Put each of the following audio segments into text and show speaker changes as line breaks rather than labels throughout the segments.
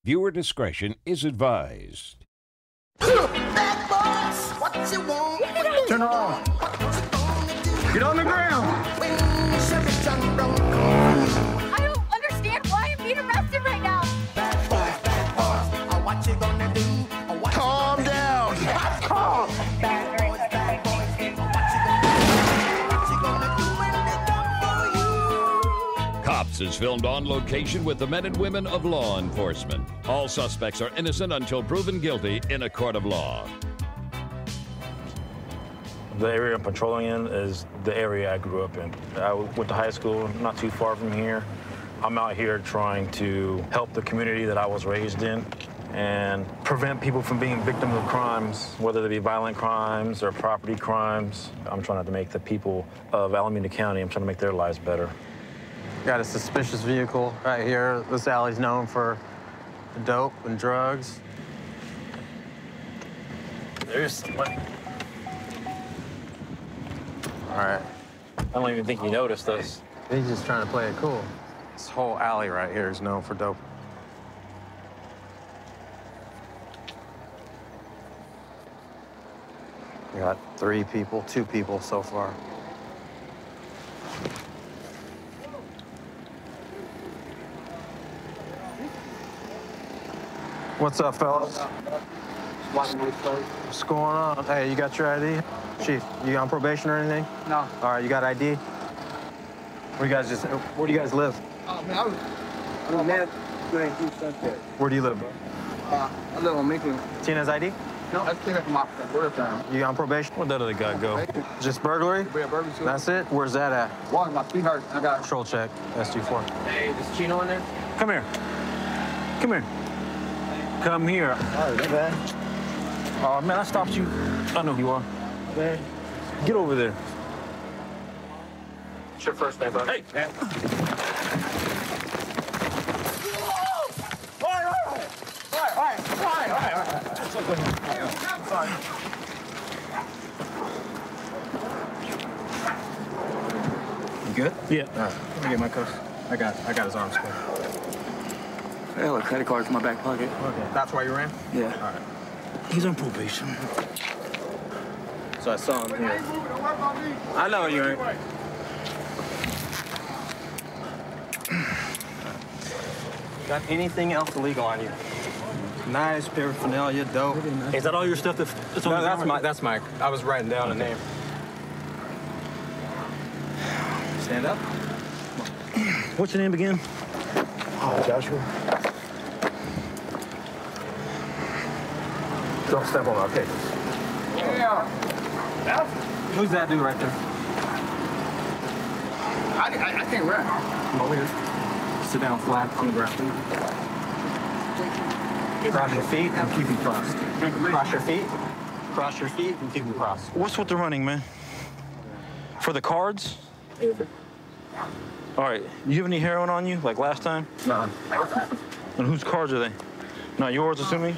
Viewer discretion is advised.
Bad boys, what you want?
Turn around. Get on the ground.
I don't understand why I'm being arrested right now.
Bad boys, what you gonna do?
Calm down. Calm.
Bad boys, what you gonna do when they come for you?
Cops is filmed on location with the men and women of law enforcement. All suspects are innocent until proven guilty in a court of law.
The area I'm patrolling in is the area I grew up in. I went to high school not too far from here. I'm out here trying to help the community that I was raised in and prevent people from being victims of crimes, whether they be violent crimes or property crimes. I'm trying to make the people of Alameda County, I'm trying to make their lives better.
Got a suspicious vehicle right here. This alley's known for dope and drugs.
There's money.
All right.
I don't even think you noticed us.
He's just trying to play it cool. This whole alley right here is known for dope. We got 3 people, 2 people so far. What's up, fellas? What's going on? Hey, you got your ID? Chief, you on probation or anything?
No.
All right, you got ID? Where do you guys live?
Oh, man, I'm a man doing huge stuff there.
Where do you live, bro?
I live on Minkley.
Tina's ID?
No, I came from my work town.
You on probation?
Where'd that other guy go?
Just burglary?
We have burgers too.
That's it? Where's that at?
Walking my sweetheart. I got
Control check, SG4.
Hey, is Chino in there?
Come here. Come here. Come here.
All right, my bad.
Oh, man, I stopped you. I know who you are.
Man.
Get over there.
What's your first name, bro?
Hey, man.
You good?
Yeah.
All right, let me get my cuffs. I got his arms squared.
I have a credit card in my back pocket.
Okay. That's why you ran?
Yeah.
All right.
He's on probation.
So I saw him here. I know you ain't. Got anything else illegal on you? Nice paraphernalia, dope.
Is that all your stuff that's on
No,
the ground?
that's my. I was writing down a name. Stand up.
What's your name again?
Oh, Joshua. Don't step on my cake.
Yeah.
Who's that dude right there?
I can't run.
Come over here. Sit down flat on the ground. Cross your feet and keep them crossed. Cross your feet. Cross your feet and keep them crossed.
What's with the running, man? For the cards? All right. You have any heroin on you, like last time?
No.
And whose cards are they? Not yours, assuming?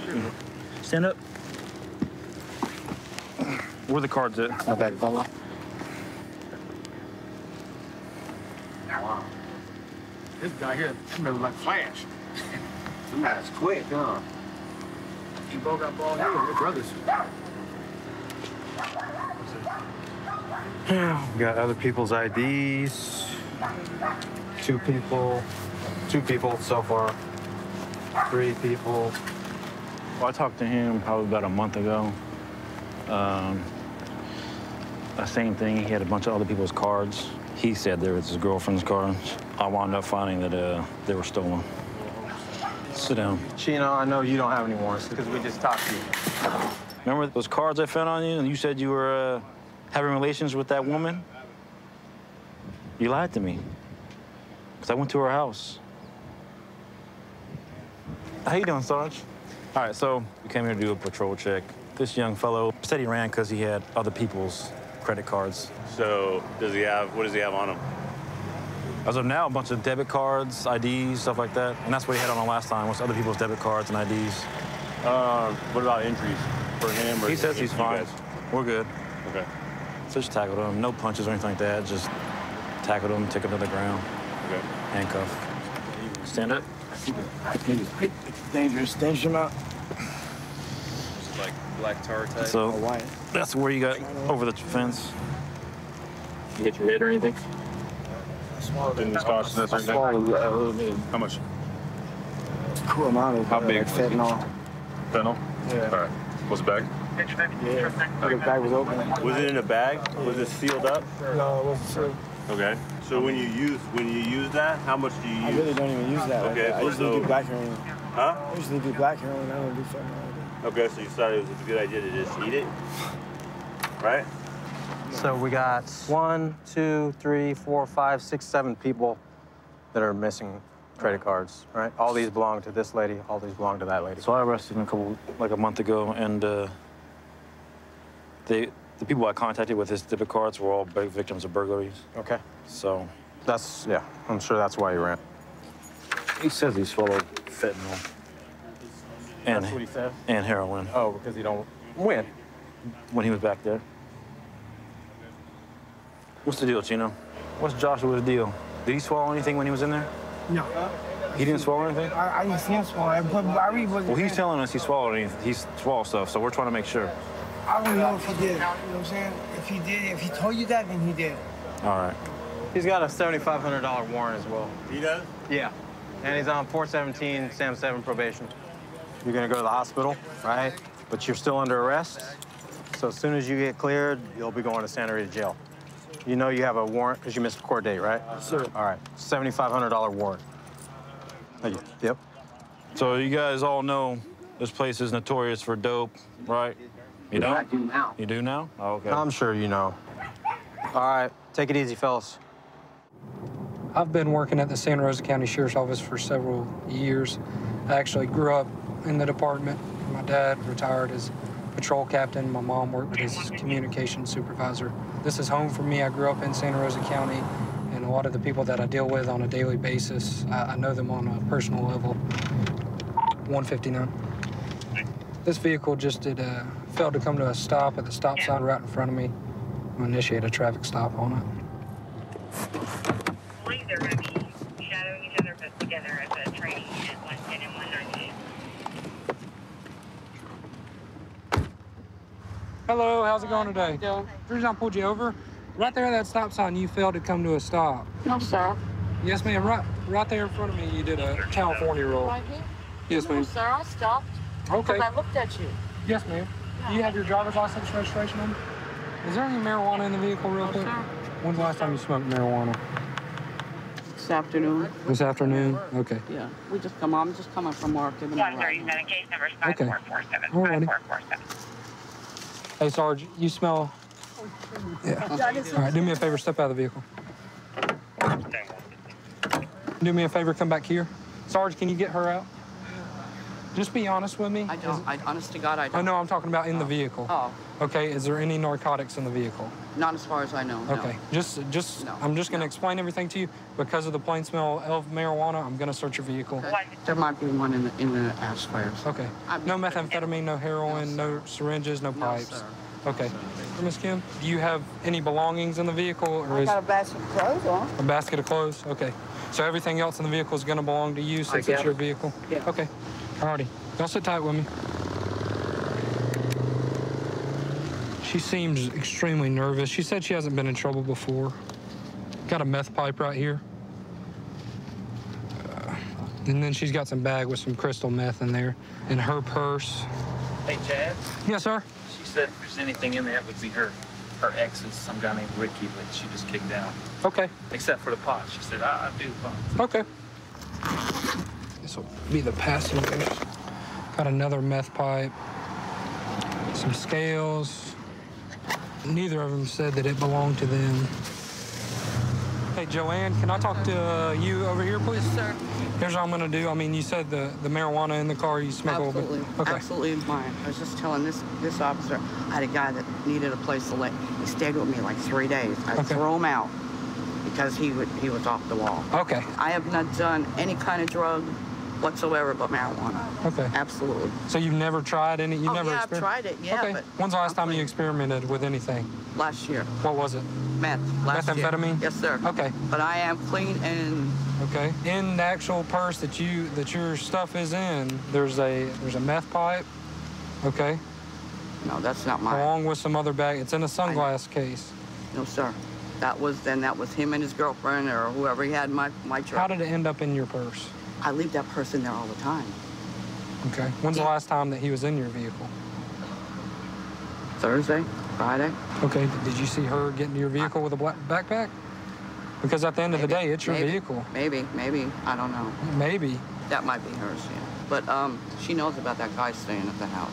Stand up. Where are the cards at?
My bad, fella.
Wow. This guy here smells like Flash. That's quick, huh? He broke up all here. Your brothers.
We got other people's IDs. 2 people. 2 people so far. 3 people.
Well, I talked to him probably about a month ago. The same thing, he had a bunch of other people's cards. He said they were his girlfriend's cards. I wound up finding that they were stolen. Sit down.
Chino, I know you don't have any warrants because we just talked to you.
Remember those cards I found on you and you said you were having relations with that woman? You lied to me. Because I went to her house. How you doing, Sarge? All right, so we came here to do a patrol check. This young fellow said he ran because he had other people's credit cards.
So what does he have on him?
As of now, a bunch of debit cards, IDs, stuff like that. And that's what he had on him last time, was other people's debit cards and IDs.
What about entries for him? Or
He says he's
you
fine.
guys?
We're good.
Okay.
So just tackled him. No punches or anything like that. Just tackled him, took him to the ground,
Okay.
handcuffed. Stand up.
Dangerous. Dangerous amount.
It's like black tar type.
So that's where you got over the fence.
You hit your head or anything?
Didn't response to this or anything?
A little bit.
How much?
Cool amount of
How big?
fentanyl.
Fentanyl?
Yeah.
All right. What's the bag?
Yeah. The bag was open.
Was it in a bag? Was it sealed up?
No, it wasn't sealed.
Okay. So when you use that, how much do you use?
I really don't even use that.
Okay,
Like that. I usually
so-
do black heroin.
Huh?
I usually do black heroin. I don't do fentanyl.
Okay, so you thought it was a good idea to just eat it, right?
So we got 1, 2, 3, 4, 5, 6, 7 people that are missing credit cards, right? All these belong to this lady, all these belong to that lady.
So I arrested him a month ago, and the people I contacted with his debit cards were all victims of burglaries.
Okay.
So
That's, yeah, I'm sure that's why you ran.
he says he swallowed fentanyl and
That's what he said?
and heroin
Oh, because you don't win.
when he was back there. What's the deal, Chino? What's Joshua's deal? Did he swallow anything when he was in there?
No.
He didn't swallow anything?
I didn't see him swallow it, but I really wasn't.
Well, he's telling us he swallowed anything. He swallowed stuff, so we're trying to make sure.
I don't know if he did. You know what I'm saying? If he did, if he told you that, then he did.
All right.
He's got a $7,500 warrant as well.
He does?
Yeah. And he's on 417, SAM 7 probation. You're gonna go to the hospital, right? But you're still under arrest. So as soon as you get cleared, you'll be going to Santa Rita jail. You know you have a warrant because you missed a court date, right?
Sir.
All right, $7,500 warrant. Thank you. Yep.
So you guys all know this place is notorious for dope, right? You don't?
I do now.
You do now? Oh, okay.
I'm sure you know. All right, take it easy, fellas.
I've been working at the Santa Rosa County Sheriff's Office for several years. I actually grew up in the department. My dad retired as patrol captain. My mom worked as communications supervisor. This is home for me. I grew up in Santa Rosa County, and a lot of the people that I deal with on a daily basis, I know them on a personal level. 159. This vehicle just failed to come to a stop at the stop sign right in front of me. I'm gonna initiate a traffic stop on it.
Police are going to be shadowing each other, but together as a training unit, 110 and 198.
Hello, how's it going today? The reason I pulled you over, right there at that stop sign, you failed to come to a stop.
No, sir.
Yes, ma'am. Right there in front of me, you did a California roll.
Right here?
Yes,
No,
ma'am.
sir, I stopped.
Okay.
Because I looked at you.
Yes, ma'am. Do you have your driver's license registration number? Is there any marijuana in the vehicle, real quick?
sir.
When's the last time you smoked marijuana?
This afternoon.
This afternoon? Okay.
Yeah. I'm just coming from work. Giving them a ride.
137, case number
Okay.
5447.
Alrighty.
5447.
Hey, Sarge, you smell... Yeah. All right, do me a favor, step out of the vehicle. Do me a favor, come back here. Sarge, can you get her out? Just be honest with me.
I don't. Honest to God, I don't.
I know I'm talking about in the vehicle.
Oh,
Okay, is there any narcotics in the vehicle?
not as far as I know. no.
Okay, just
No,
I'm just gonna
no.
explain everything to you. Because of the plain smell of marijuana, I'm gonna search your vehicle.
Okay. There might be one in the ash fires.
Okay. No methamphetamine, no heroin, no syringes, no
No,
pipes.
sir.
Okay. Miss Kim, do you have any belongings in the vehicle, or
I
is
got a basket of clothes on.
a basket of clothes? Okay. So everything else in the vehicle is gonna belong to you since it's
guess.
your vehicle?
Yeah.
Okay. Alrighty. Y'all sit tight with me. She seems extremely nervous. She said she hasn't been in trouble before. Got a meth pipe right here. And then she's got some bag with some crystal meth in there. In her purse.
Hey, Chad.
Yes, sir?
She said if there's anything in there, it would be her ex's, some guy named Ricky, that she just kicked out.
Okay.
Except for the pot. She said, I do pot.
Okay. This will be the passenger. Got another meth pipe. Some scales. Neither of them said that it belonged to them. Hey, Joanne, can I talk to you over here, please?
Yes, sir.
Here's what I'm gonna do. I mean, you said the marijuana in the car, you smoke a little
Absolutely.
bit. Okay.
Absolutely mine. I was just telling this officer, I had a guy that needed a place to lay. He stayed with me like 3 days. I
Okay.
threw him out because he was off the wall.
Okay.
I have not done any kind of drug whatsoever but marijuana.
Okay.
Absolutely.
So you've never tried any? You've
Oh,
never
yeah, I've tried it. Yeah,
Okay.
but
When's the last
I'm
time you
clean.
experimented with anything?
Last year.
What was it?
Meth. Last year.
Methamphetamine?
Yes, sir.
Okay.
But I am clean and
okay? In the actual purse that your stuff is in, there's a meth pipe, okay?
No, that's not mine.
Along with some other bag. It's in a sunglass case.
No, sir. That was him and his girlfriend or whoever he had in my truck.
How did it end up in your purse?
I leave that purse in there all the time.
Okay. When's the last time that he was in your vehicle?
Thursday, Friday.
Okay. Did you see her get into your vehicle with a black backpack? Because at the end of the day, it's your vehicle.
Maybe. I don't know.
Maybe.
That might be hers, yeah. But she knows about that guy staying at the house.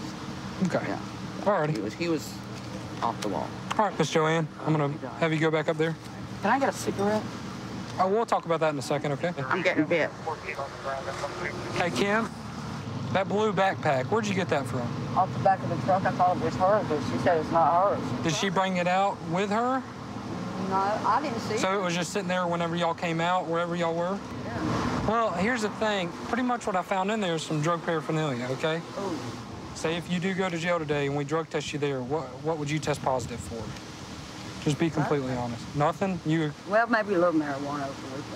Okay.
Yeah.
All righty.
He was off the wall.
All right, Miss Joanne, I'm gonna have you go back up there.
Can I get a cigarette?
Oh, we'll talk about that in a second, okay?
I'm getting bit.
Hey, Kim, that blue backpack, where'd you get that from?
Off the back of the truck. I thought it was hers, but she said it's not hers.
Did she bring it out with her?
No, I didn't see it.
So it was just sitting there whenever y'all came out, wherever y'all were?
Yeah.
Well, here's the thing. Pretty much what I found in there is some drug paraphernalia, okay?
Ooh.
Say if you do go to jail today and we drug test you there, what would you test positive for? Just be completely honest. Nothing?
Well, maybe a little marijuana.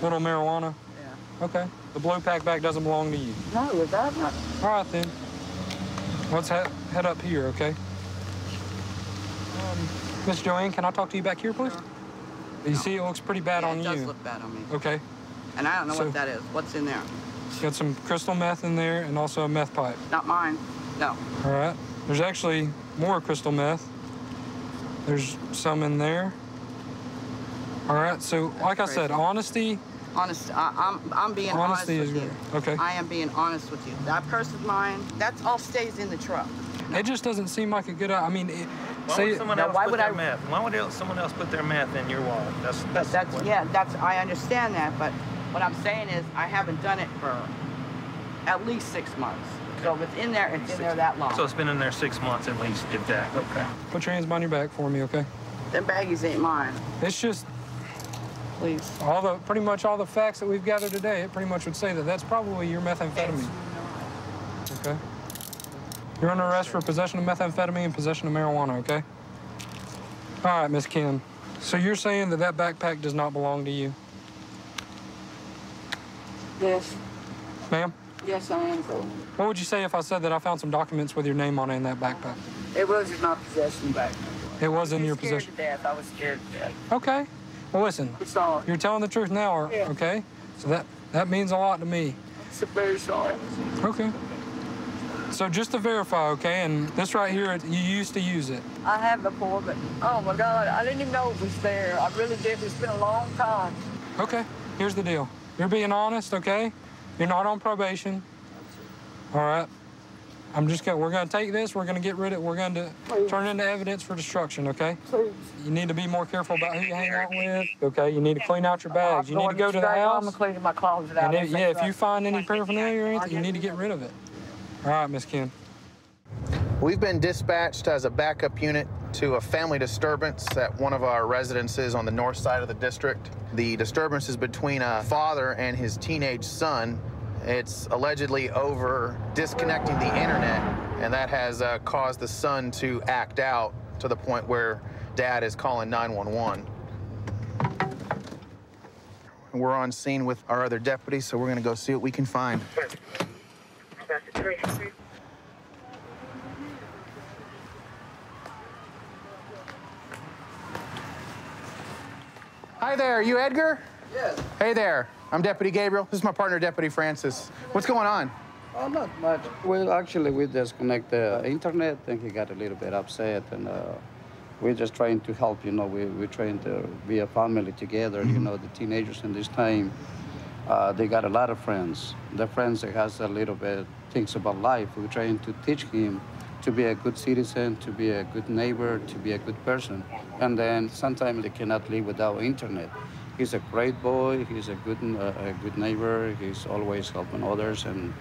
Little marijuana?
Yeah.
Okay. The blue backpack doesn't belong to you.
No, it does not.
All right, then. Let's head up here, okay? Miss Joanne, can I talk to you back here, please?
Sure.
You see, it looks pretty bad on you.
It does look bad on me.
Okay.
And I don't know what that is. What's in there?
Got some crystal meth in there and also a meth pipe.
Not mine. No.
All right. There's actually more crystal meth. There's some in there. All right. So, like I said, honesty.
I'm being honest with you.
Okay.
I am being honest with you. That purse is mine. That all stays in the truck.
It just doesn't seem like a good. I mean,
Why would someone else put their meth? Why would someone else put their meth in your wallet?
I understand that, but what I'm saying is I haven't done it for at least 6 months. So if it's in there, it's in there that long.
So it's been in there 6 months at least, if that. Okay.
Put your hands behind your back for me, okay?
Them baggies ain't mine.
It's just.
Please.
Pretty much all the facts that we've gathered today, it pretty much would say that that's probably your methamphetamine. Okay. You're under arrest for possession of methamphetamine and possession of marijuana, okay? All right, Miss Kim. So you're saying that that backpack does not belong to you?
Yes.
Ma'am?
Yes, I am.
What would you say if I said that I found some documents with your name on it in that backpack?
It was in my possession back.
It was in your possession?
To death. I was scared to death.
Okay. Well, listen.
I'm sorry.
You're telling the truth now,
Yeah.
okay? So that means a lot to me.
I'm very sorry.
Okay. So just to verify, okay, and this right here, you used to use it.
I have before, but oh my God, I didn't even know it was there. I really did. It's been a long time.
Okay, here's the deal. You're being honest, okay? You're not on probation. All right. We're gonna take this, we're gonna get rid of it, we're gonna turn it into evidence for destruction, okay?
Please.
You need to be more careful about who you hang out with, okay? You need to clean out your bags. You need to go to the house.
I'm cleaning my closet out.
And if you find any paraphernalia or anything, you need to get rid of it. All right, Miss Kim.
We've been dispatched as a backup unit to a family disturbance at one of our residences on the north side of the district. The disturbance is between a father and his teenage son. It's allegedly over disconnecting the internet, and that has caused the son to act out to the point where dad is calling 911. We're on scene with our other deputies, so we're gonna go see what we can find. Hi there, you Edgar?
Yes.
Hey there, I'm Deputy Gabriel. This is my partner, Deputy Francis. What's going on?
Oh, not much. Well, actually, we disconnect the internet, and he got a little bit upset, and we're just trying to help, you know. We're trying to be a family together, you know. The teenagers in this time, they got a lot of friends. The friends that has a little bit things about life. We're trying to teach him to be a good citizen, to be a good neighbor, to be a good person. And then sometimes they cannot live without internet. He's a great boy, he's a good neighbor, he's always helping others, and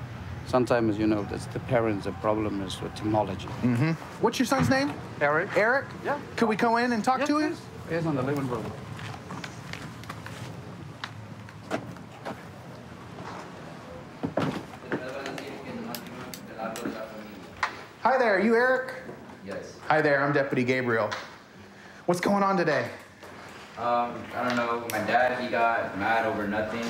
sometimes, you know, that's the parents, the problem is with technology.
Mm-hmm. What's your son's name?
Eric.
Eric?
Yeah.
Could we go in and talk to him?
He's on the living room.
Hi there, you Eric?
Yes.
Hi there, I'm Deputy Gabriel. What's going on today?
I don't know. My dad, he got mad over nothing.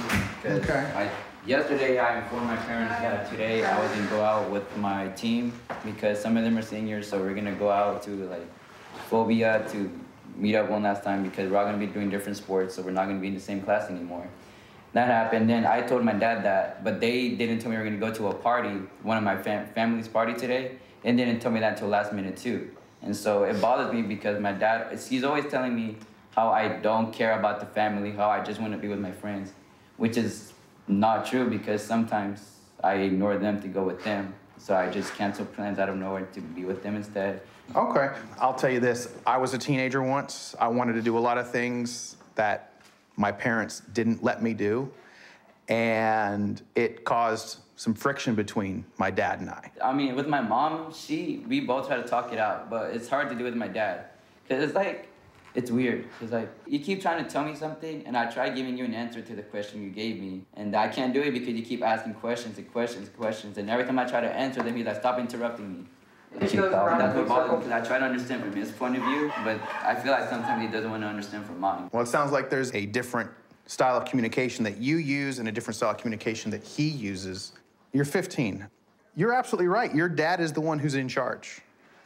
Okay. Yesterday, I informed my parents that today I was gonna go out with my team because some of them are seniors, so we're gonna go out to like Phobia to meet up one last time because we're all gonna be doing different sports, so we're not gonna be in the same class anymore. That happened. Then I told my dad that, but they didn't tell me we were gonna go to a party, one of my family's party today, and didn't tell me that until last minute too. And so it bothers me because my dad, he's always telling me how I don't care about the family, how I just want to be with my friends, which is not true because sometimes I ignore them to go with them. So I just cancel plans out of nowhere to be with them instead.
Okay, I'll tell you this. I was a teenager once. I wanted to do a lot of things that my parents didn't let me do, and it caused some friction between my dad and I.
I mean, with my mom, we both try to talk it out, but it's hard to do with my dad. Because it's like, it's weird. It's like, you keep trying to tell me something, and I try giving you an answer to the question you gave me, and I can't do it because you keep asking questions and questions and questions, and every time I try to answer them, he's like, stop interrupting me. That's what bothers me, because I try to understand from his point of view, but I feel like sometimes he doesn't want to understand from mine.
Well, it sounds like there's a different style of communication that you use and a different style of communication that he uses. You're 15. You're absolutely right. Your dad is the one who's in charge.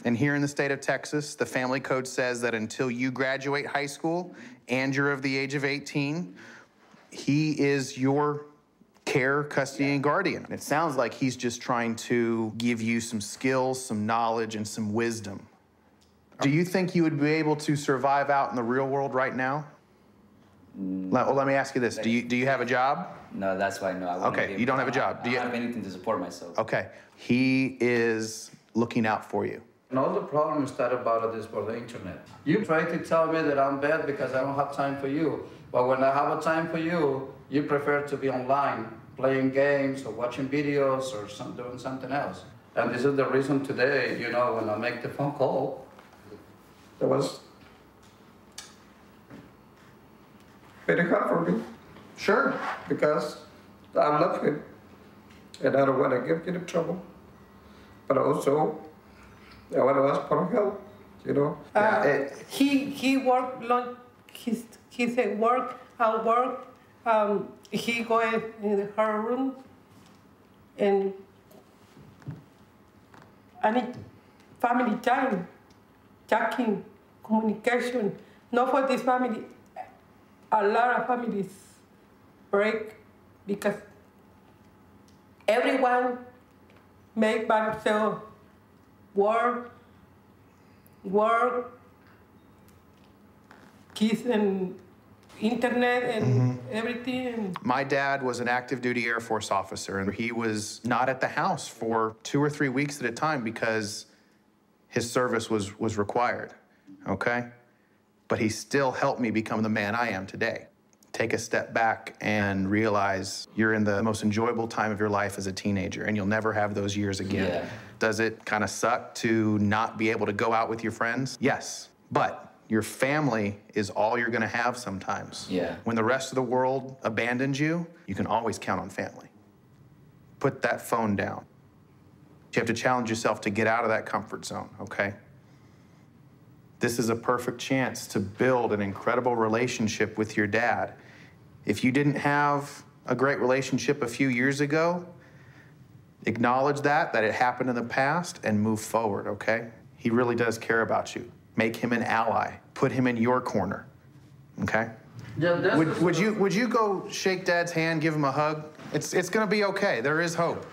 And here in the state of Texas, the family code says that until you graduate high school and you're of the age of 18, he is your care, custody, and guardian. It sounds like he's just trying to give you some skills, some knowledge, and some wisdom. Do you think you would be able to survive out in the real world right now? Well, let me ask you this. Do you have a job?
No, that's why no.
Okay, you don't have a job.
Do you have anything to support myself?
Okay. He is looking out for you.
And all the problems started about this for the internet. You try to tell me that I'm bad because I don't have time for you. But when I have a time for you, you prefer to be online, playing games or watching videos or doing something else. And this is the reason today, you know, when I make the phone call, it was very hard for me.
Sure.
Because I love him. And I don't want to give him trouble. But also, I want to ask for help, you know.
He worked long. He said work and work. He go in her room, and I need family time, talking, communication. Not for this family. A lot of families break because everyone make by themselves work, kids and internet and everything.
My dad was an active duty Air Force officer, and he was not at the house for 2 or 3 weeks at a time because his service was required, okay? But he still helped me become the man I am today. Take a step back and realize you're in the most enjoyable time of your life as a teenager, and you'll never have those years again.
Yeah.
Does it kind of suck to not be able to go out with your friends? Yes, but your family is all you're gonna have sometimes.
Yeah.
When the rest of the world abandons you, you can always count on family. Put that phone down. You have to challenge yourself to get out of that comfort zone, okay? This is a perfect chance to build an incredible relationship with your dad. If you didn't have a great relationship a few years ago, acknowledge that it happened in the past and move forward, okay? He really does care about you. Make him an ally. Put him in your corner, okay?
Yeah,
would you go shake Dad's hand, give him a hug? It's gonna be okay. There is hope.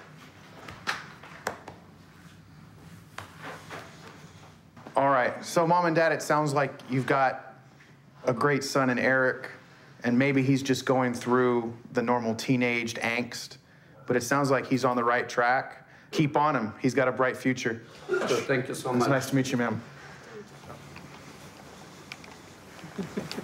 All right, so Mom and Dad, it sounds like you've got a great son in Eric, and maybe he's just going through the normal teenaged angst, but it sounds like he's on the right track. Keep on him. He's got a bright future.
So thank you so much.
It's nice to meet you, ma'am.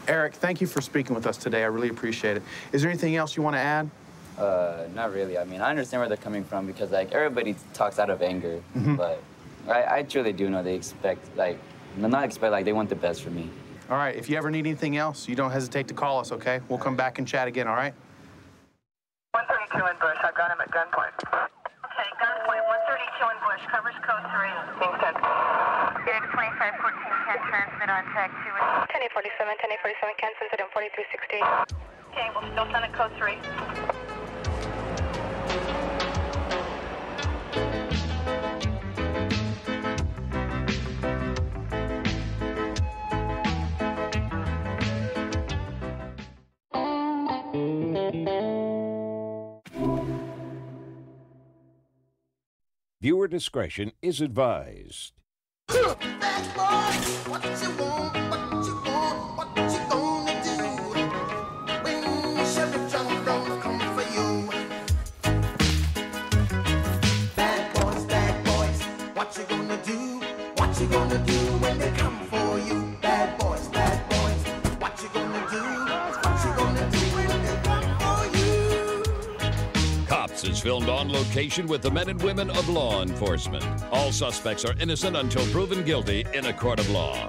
Eric, thank you for speaking with us today. I really appreciate it. Is there anything else you want to add?
Not really. I mean, I understand where they're coming from because, like, everybody talks out of anger, but I truly do know they expect, like, they want the best for me.
All right, if you ever need anything else, you don't hesitate to call us, okay? We'll come back and chat again, all right?
132 in Bush. I've got him at gunpoint. Okay, gunpoint, 132 in Bush. Covers code 3. Being sent. 10-8-14 can transmit on tag 2. 10-8-47, 10-8-47 can send it in 4360. Okay, we'll still send it code 3.
Viewer discretion is advised.
Bad boy, what you want, what you want, what you gonna do when Sheriff John don't come for you? Bad boys, what you gonna do? What you gonna do when they come for you? Bad boys, what you gonna do? What you gonna do when they come for you?
Cops is filmed on location with the men and women of law enforcement. All suspects are innocent until proven guilty in a court of law.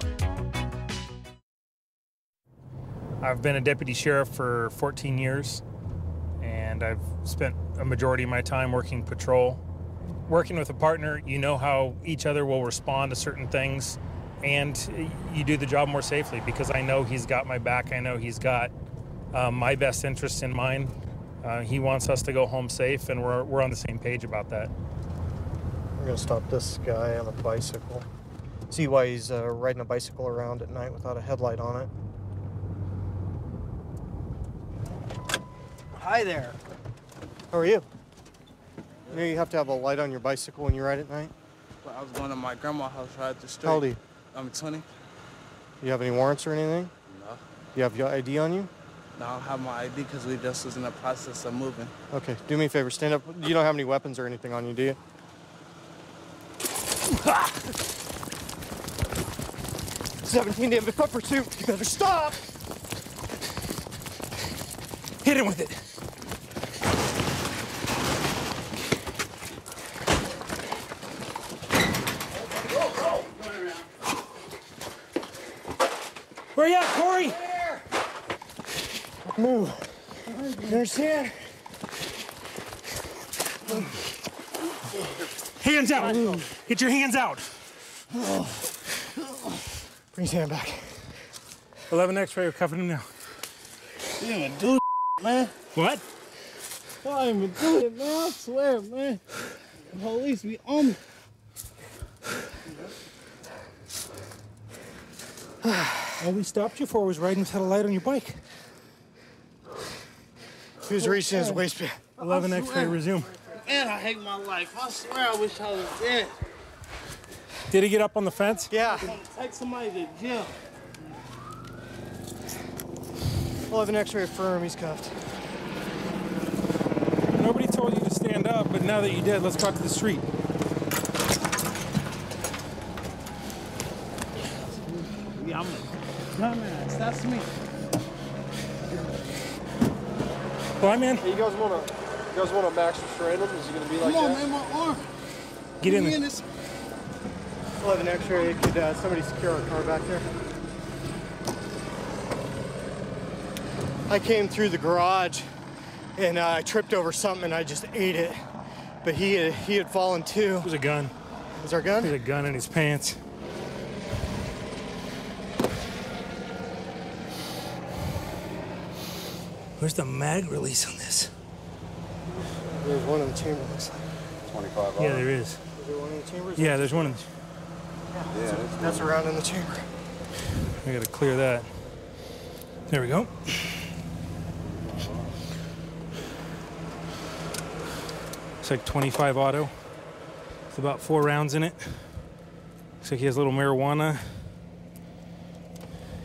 I've been a deputy sheriff for 14 years, and I've spent a majority of my time working patrol. Working with a partner, you know how each other will respond to certain things, and you do the job more safely because I know he's got my back. I know he's got my best interests in mind. He wants us to go home safe, and we're on the same page about that.
We're gonna stop this guy on a bicycle. See why he's riding a bicycle around at night without a headlight on it. Hi there. How are you? You know you have to have a light on your bicycle when you ride at night?
Well, I was going to my grandma's house right at the street.
How old are you?
I'm 20.
You have any warrants or anything?
No.
You have your ID on you?
No, I don't have my ID because we just was in the process of moving.
Okay, do me a favor, stand up. You don't have any weapons or anything on you, do you? 17 to foot pursuit. You better stop.
Hit him with it. Where you at, Corey?
Move. You understand?
Hands out. Get your hands out.
Bring his hand back.
11 X-ray, we're cuffing him now.
You didn't even do it, man.
What?
I didn't even do it, man. I swear, man. The police be on me.
All we stopped you for was riding without a light on your bike.
He was reaching his waistband.
11 X-ray, resume.
Man, I hate my life. I swear I wish I was dead.
Did he get up on the fence?
Yeah.
Take somebody to jail.
11 X-ray affirm, he's cuffed.
Nobody told you to stand up, but now that you did, let's go out to the street.
Yeah, I'm a dumbass. That's me.
Blind man?
Hey, you guys wanna max restrain him? Is he gonna be like
Come on,
that?
man, my arm.
Get in there.
This.
11 X-ray, could somebody secure our car back there? I came through the garage and I tripped over something and I just ate it. But he had fallen too.
It was a gun.
Was there a gun?
There's a gun in his pants. Where's the mag release on this?
There's one in the chamber, looks like.
25
Yeah, there is.
Is there one in the chamber?
Yeah, there's one in the...
Yeah, that's around in the chamber.
I gotta clear that. There we go. It's like 25 auto. It's about 4 rounds in it. Looks like he has a little marijuana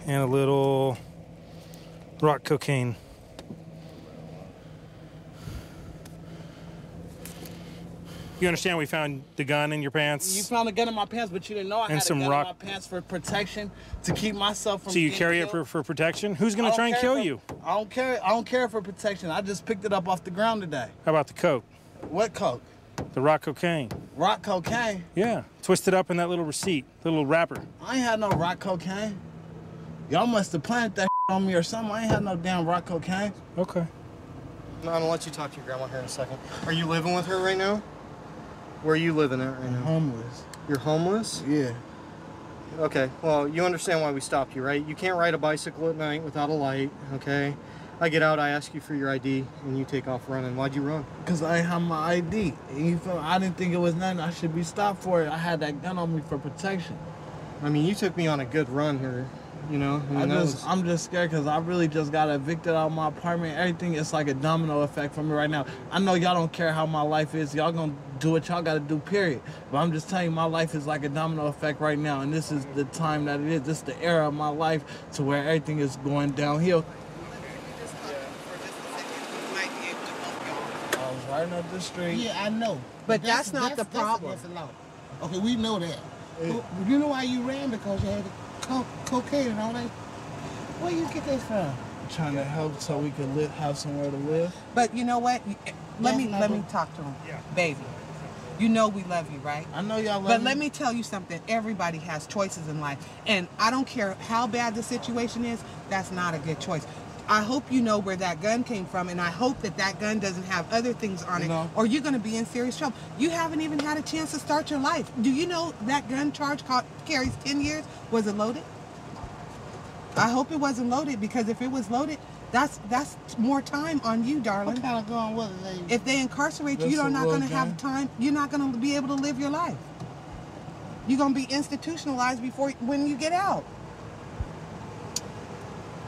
and a little rock cocaine. You understand we found the gun in your pants?
You found a gun in my pants, but you didn't know I had a gun in my pants for protection to keep myself from.
So you
getting
carry
killed.
it for protection? Who's gonna try and kill you?
I don't care. I don't care for protection. I just picked it up off the ground today.
How about the coke?
What coke?
The rock cocaine.
Rock cocaine?
Yeah, twisted up in that little receipt, little wrapper.
I ain't had no rock cocaine. Y'all must have planted that on me or something. I ain't had no damn rock cocaine.
Okay.
No, I'm gonna let you talk to your grandma here in a second. Are you living with her right now? Where are you living at right now?
Homeless.
You're homeless?
Yeah.
Okay, well, you understand why we stopped you, right? You can't ride a bicycle at night without a light, okay? I get out, I ask you for your ID, and you take off running. Why'd you run?
Because I ain't have my ID. You feel me? I didn't think it was nothing I should be stopped for it. I had that gun on me for protection.
I mean, you took me on a good run here, you know? I mean,
I'm just scared because I really just got evicted out of my apartment. Everything, it's like a domino effect for me right now. I know y'all don't care how my life is. Y'all gonna do what y'all gotta do, period. But I'm just telling you, my life is like a domino effect right now. And this is the time that it is. This is the era of my life to where everything is going downhill. Right up the street.
Yeah, I know.
But that's not the problem.
That's a law. Okay, we know that. You know why you ran? Because you had cocaine and all that. Where you get this from?
Trying to help so we could have somewhere to live.
But you know what? Let me talk to him. Yeah. Baby, you know we love you, right?
I know y'all love
But
me.
let me tell you something. Everybody has choices in life. And I don't care how bad the situation is, that's not a good choice. I hope you know where that gun came from, and I hope that that gun doesn't have other things on it, or you're going to be in serious trouble. You haven't even had a chance to start your life. Do you know that gun charge carries 10 years? Was it loaded? I hope it wasn't loaded, because if it was loaded, that's more time on you, darling.
What kind of gun was it?
If they incarcerate you, you're not going to have time. You're not going to be able to live your life. You're going to be institutionalized when you get out.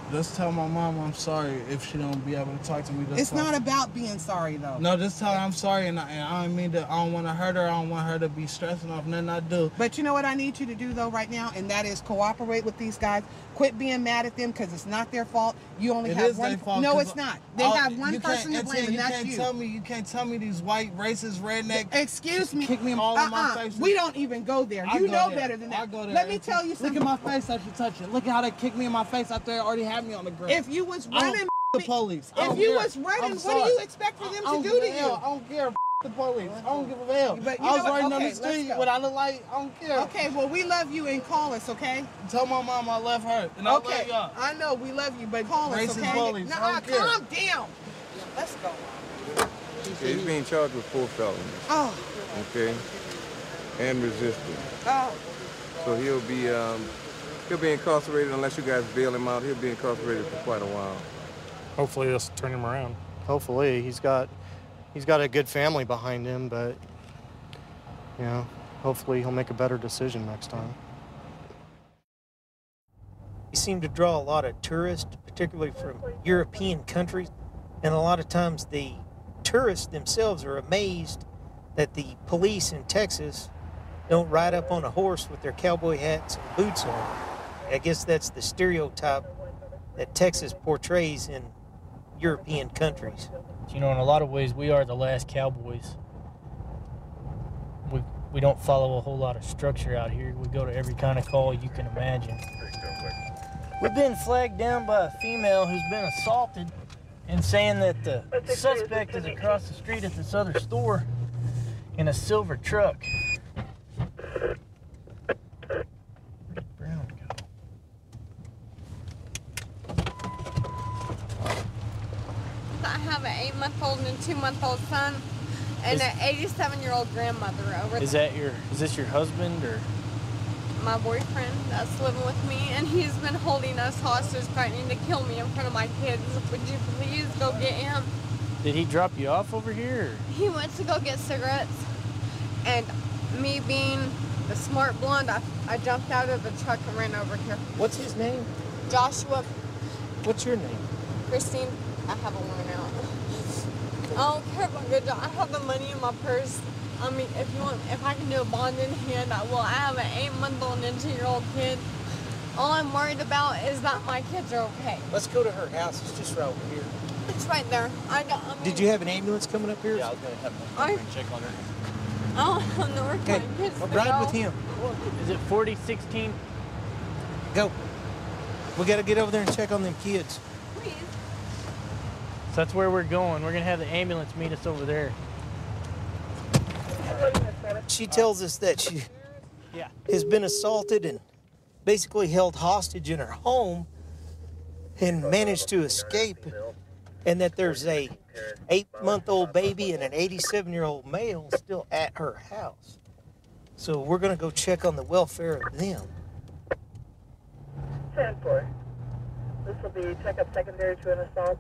Just tell my mom I'm sorry if she don't be able to talk to me.
It's not about being sorry, though.
No, just tell her I'm sorry, and I don't mean to. I don't want to hurt her. I don't want her to be stressing off nothing I do.
But you know what I need you to do, though, right now, and that is cooperate with these guys. Quit being mad at them, because it's not their fault. You only have one.
Fault,
no, it's not. They have one person to blame, and that's you.
You can't tell me these white racist redneck.
Excuse me.
Kick me all in my face.
We don't even go there. You know better than that.
I go there.
Let me tell you something.
Look at my face after touching. Look at how they kicked me in my face after they already had me on the ground.
If you was running,
the police.
If you was running, what do you expect for them to do to you?
I don't care. The police. I don't give a hell.
But
I was riding on the street without a light. I don't care.
Okay, well, we love you, and call us, okay?
Tell my mom I love her, and I love y'all.
I know we love you, but call us, okay?
Police.
Nah, calm down. Let's go.
Okay, he's being charged with 4 felonies.
Oh.
Okay. And resisting.
Oh.
So he'll be incarcerated unless you guys bail him out. He'll be incarcerated for quite a while.
Hopefully this will turn him around.
Hopefully. He's got a good family behind him, but, you know, hopefully he'll make a better decision next time.
We seem to draw a lot of tourists, particularly from European countries, and a lot of times the tourists themselves are amazed that the police in Texas don't ride up on a horse with their cowboy hats and boots on. I guess that's the stereotype that Texas portrays in European countries.
You know, in a lot of ways, we are the last cowboys. We don't follow a whole lot of structure out here. We go to every kind of call you can imagine. We've been flagged down by a female who's been assaulted and saying that the suspect is across the street at this other store in a silver truck.
I have an 8-month-old and a 2-month-old son, and an 87-year-old grandmother over
Is this your husband or?
my boyfriend that's living with me, and he's been holding us hostage, threatening to kill me in front of my kids. Would you please go get him?
Did he drop you off over here? Or?
He went to go get cigarettes, and me being the smart blonde, I jumped out of the truck and ran over here.
What's his name?
Joshua.
What's your name?
Christine. I have a warrant out. I don't care about good job. I have the money in my purse. I mean, if I can do a bond in hand, I will. I have an 8-month-old and a 2-year-old kid. All I'm worried about is that my kids are okay.
Let's go to her house. It's just right over here.
It's right there.
Did you have an ambulance coming up here?
Yeah, I was going to have a check on her.
I don't know where my kids
I'll
to
ride
go.
with him. Is it 4016? Go. We got to get over there and check on them kids.
Please.
So that's where we're going. We're going to have the ambulance meet us over there. She tells us that she has been assaulted and basically held hostage in her home and managed to escape, and that there's a 8-month-old baby and an 87-year-old male still at her house. So we're going to go check on the welfare of them.
10-4. This will be checkup secondary to an assault.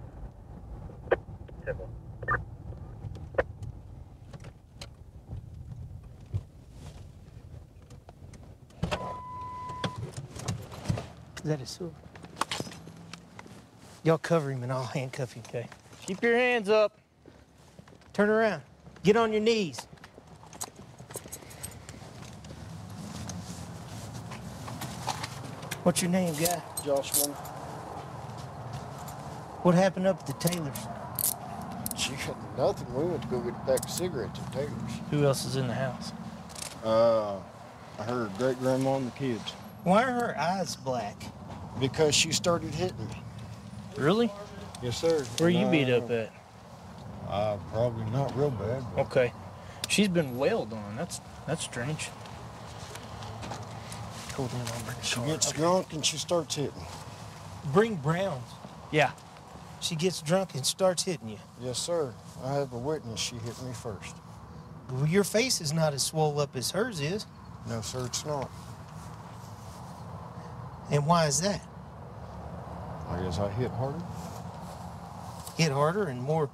10-4.
Is that his sword? Y'all cover him and I'll handcuff him. Okay. Keep your hands up. Turn around. Get on your knees. What's your name, guy?
Joshua.
What happened up at the Taylor's?
She got nothing. We went to go get a pack of cigarettes at Taylor's.
Who else is in the house?
Her great-grandma and the kids.
Why are her eyes black?
Because she started hitting me.
Really?
Yes, sir.
Where you beat up at?
Probably not real bad. But
Okay. She's been wailed on. That's strange. Hold on, I'll bring the
she
car.
gets drunk and she starts hitting.
Bring Browns. Yeah. She gets drunk and starts hitting you.
Yes, sir. I have a witness. She hit me first.
Well, your face is not as swole up as hers is.
No, sir, it's not.
And why is that?
I guess I hit harder.
Hit harder and more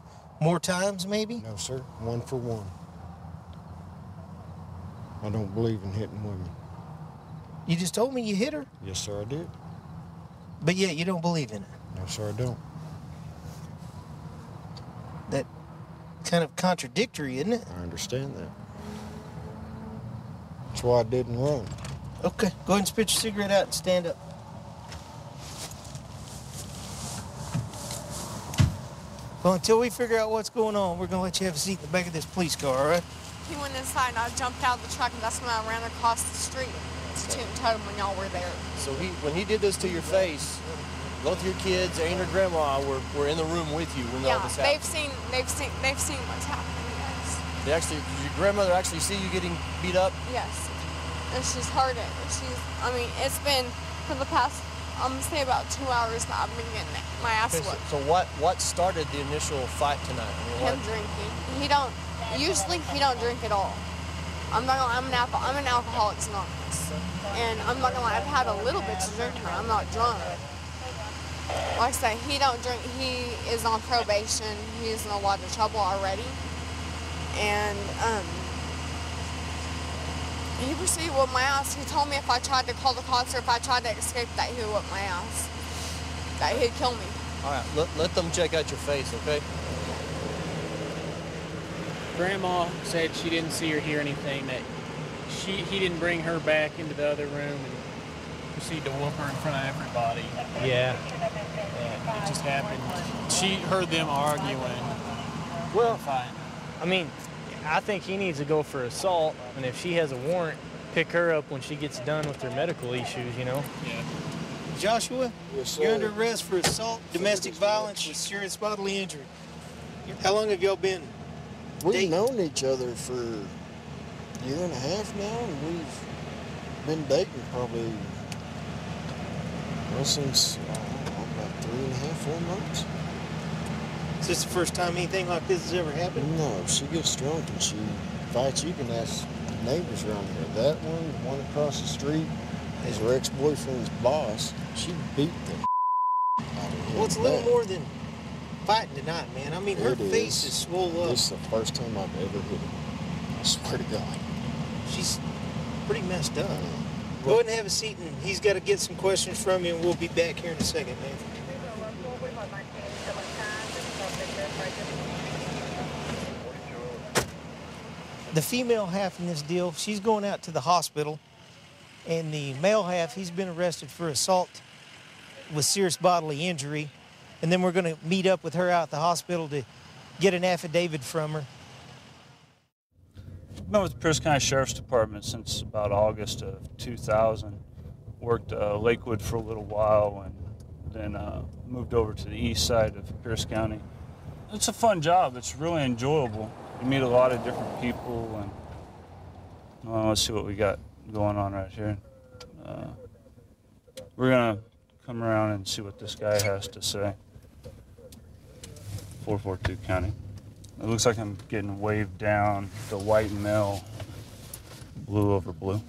times, maybe?
No, sir. 1 for 1. I don't believe in hitting women.
You just told me you hit her,
Yes, sir, I did.
but yet you don't believe in it.
No, sir, I don't.
That kind of contradictory, isn't it?
I understand that. That's why I didn't run.
Okay, go ahead and spit your cigarette out and stand up. Well, until we figure out what's going on, we're gonna let you have a seat in the back of this police car, all right?
He went inside and I jumped out of the truck and that's when I ran across the street to toot and totem when y'all were there.
So when he did this to your face, both your kids and your grandma were in the room with you when all this happened.
they've seen what's happening, yes.
Did your grandmother actually see you getting beat up?
Yes. And she's heard it. It's been for the past, I'm gonna say about 2 hours that I've been getting my ass
Okay,
whipped.
so what started the initial fight tonight?
Him drinking. Usually he don't drink at all. I'm an Alcoholics Anonymous. And I'm not gonna lie, I've had a little bit to drink tonight. I'm not drunk. Like I say, he don't drink. He is on probation. He's in a lot of trouble already. And he proceeded to whip my ass. He told me if I tried to call the cops or if I tried to escape that he would whip my ass. That he'd kill me.
All right, let them check out your face, okay?
Grandma said she didn't see or hear anything, that he didn't bring her back into the other room and proceed to whoop her in front of everybody.
Yeah.
And it just happened. She heard them arguing.
Well,
fight.
I mean, I think he needs to go for assault, and if she has a warrant, pick her up when she gets done with her medical issues, you know?
Yeah.
Joshua,
Yes, sir.
you're under arrest for assault, domestic violence with serious bodily injury. How long have y'all been
We've
dating?
known each other for a year and a half now, and we've been dating probably since about 3.5, 4 months.
Is this the first time anything like this has ever happened?
No, she gets drunk and she fights. You can ask the neighbors around here. That one, the one across the street, is her ex-boyfriend's boss. She beat the out of him.
Well, it's a little more than fighting tonight, man. I mean, her face is swole up.
This is the first time I've ever hit her. I swear to God.
She's pretty messed up. Go ahead and have a seat, and he's got to get some questions from you, and we'll be back here in a second, man. The female half in this deal, she's going out to the hospital, and the male half, he's been arrested for assault with serious bodily injury, and then we're going to meet up with her out at the hospital to get an affidavit from her.
I've been with the Pierce County Sheriff's Department since about August of 2000. Worked Lakewood for a little while and then moved over to the east side of Pierce County. It's a fun job. It's really enjoyable. You meet a lot of different people, and well, let's see what we got going on right here. We're gonna come around and see what this guy has to say. 442 County. It looks like I'm getting waved down the white male, blue over blue.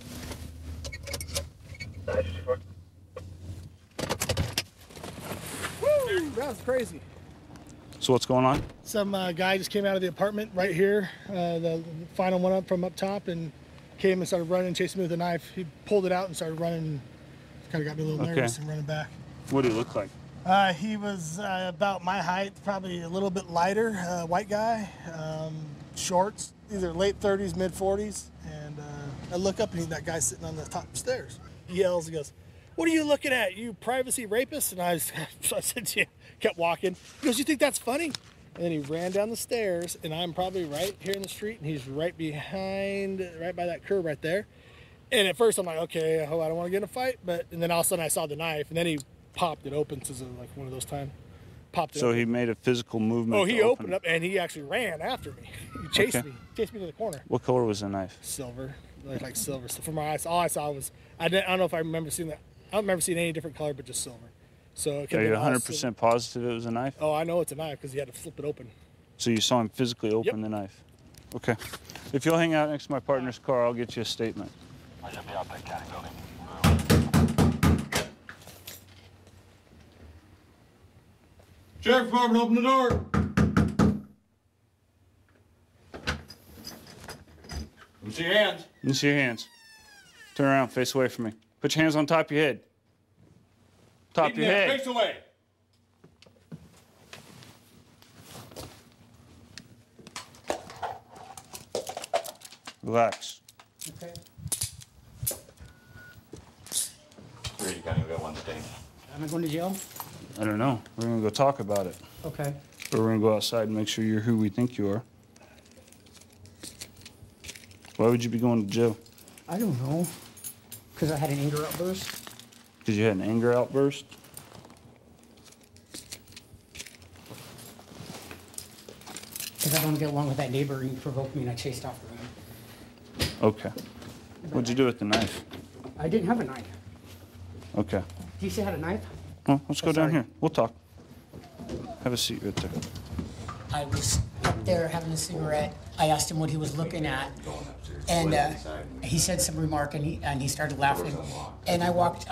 crowd's crazy.
So what's going on?
Some guy just came out of the apartment right here, the final one up from up top, and came and started running, chasing me with a knife. He pulled it out and started running. Kind of got me a little nervous and running back.
What did he look like?
He was about my height, probably a little bit lighter, white guy, shorts, either late 30s, mid 40s. And I look up and that guy's sitting on the top stairs. He yells, he goes, "What are you looking at, you privacy rapist?" And I said to him, kept walking. He goes, "You think that's funny?" And then he ran down the stairs, and I'm probably right here in the street, and he's right behind, right by that curb right there. And at first I'm like, okay, I hope I don't want to get in a fight. And then all of a sudden I saw the knife, and then he popped it open. So it was like one of those times. Popped it
So
open.
he made a physical movement.
Oh, he opened up, and he actually ran after me. He chased me to the corner.
What color was the knife?
Silver, like silver. So from my eyes, all I saw was, I don't know if I remember seeing that. I don't remember seeing any different color, but just silver. So it
Are you 100% positive it was a knife?
Oh, I know it's a knife because he had to flip it open.
So you saw him physically open the knife? Okay. If you'll hang out next to my partner's car, I'll get you a statement.
I should be out that county building.
Sheriff's Department, open the door. Let me see your hands.
Let me see your hands. Turn around, face away from me. Put your hands on top of your head. Top of your head.
Face away.
Relax.
Okay. Three, you got one stain.
Am I going to jail?
I don't know. We're going to go talk about it.
Okay.
Or we're going to go outside and make sure you're who we think you are. Why would you be going to jail?
I don't know. Because I had an anger outburst.
Because you had an anger outburst?
Because I don't get along with that neighbor and he provoked me and I chased after him.
Okay. What'd you do with the knife?
I didn't have a knife.
Okay.
Do you say I had a knife?
Well, let's go down here. We'll talk. Have a seat right there.
I was up there having a cigarette. I asked him what he was looking at, and he said some remark, and he started laughing. And I walked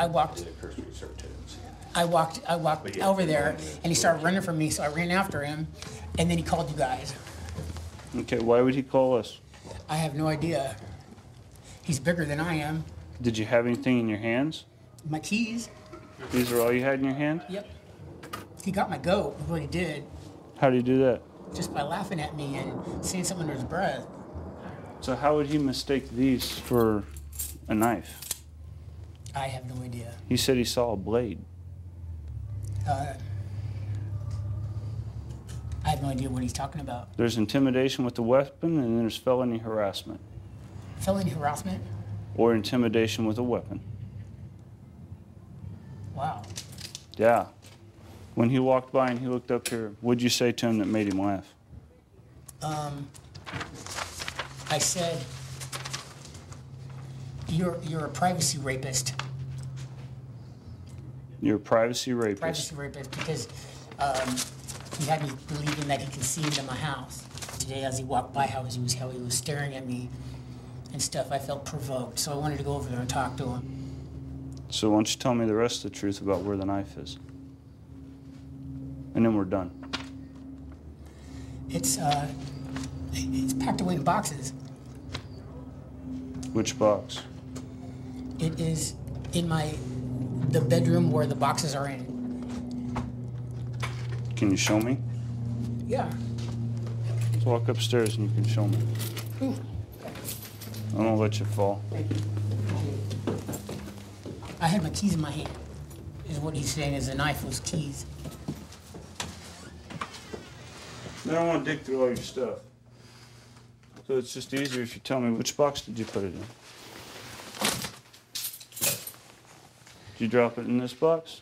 over there, and he started running from me. So I ran after him, and then he called you guys.
Okay. Why would he call us?
I have no idea. He's bigger than I am.
Did you have anything in your hands?
My keys.
These are all you had in your hand?
Yep. He got my goat, is what he did,
How do you do that?
just by laughing at me and saying something under his breath.
So how would he mistake these for a knife?
I have no idea.
He said he saw a blade.
I have no idea what he's talking about.
There's intimidation with the weapon, and there's felony harassment.
Felony harassment?
Or intimidation with a weapon.
Wow.
Yeah. When he walked by and he looked up here, what'd you say to him that made him laugh?
I said, you're a privacy rapist.
You're a privacy rapist.
Privacy rapist because he had me believing that he could see into my house. Today, as he walked by, how he was staring at me and stuff, I felt provoked. So I wanted to go over there and talk to him.
So why don't you tell me the rest of the truth about where the knife is? And then we're done.
It's packed away in boxes.
Which box?
It is in the bedroom where the boxes are in.
Can you show me?
Yeah.
Let's walk upstairs and you can show me.
Ooh.
I won't let you fall.
I had my keys in my hand, is what he's saying, is the knife was keys.
I don't want to dig through all your stuff. So it's just easier if you tell me which box did you put it in? Did you drop it in this box?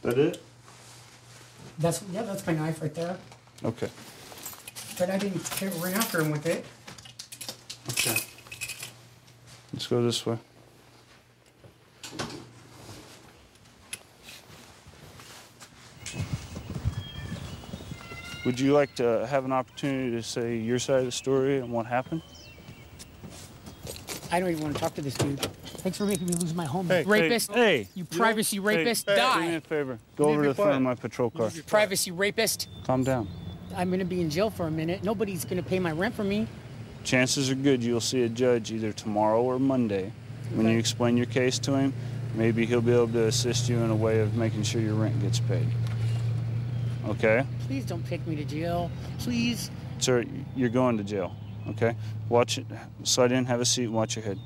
That it?
That's my knife right there.
Okay.
But I didn't run after him with it.
Okay. Let's go this way. Would you like to have an opportunity to say your side of the story and what happened?
I don't even want to talk to this dude. Thanks for making me lose my home,
Hey,
you rapist.
hey.
You privacy rapist,
Hey,
die.
do me a favor. Go over to the front of my patrol car.
Privacy rapist.
Calm down.
I'm gonna be in jail for a minute. Nobody's gonna pay my rent for me.
Chances are good you'll see a judge either tomorrow or Monday. When you explain your case to him, maybe he'll be able to assist you in a way of making sure your rent gets paid. Okay?
Please don't take me to jail. Please.
Sir, you're going to jail. Okay? Watch it. Slide in, have a seat, and watch your head.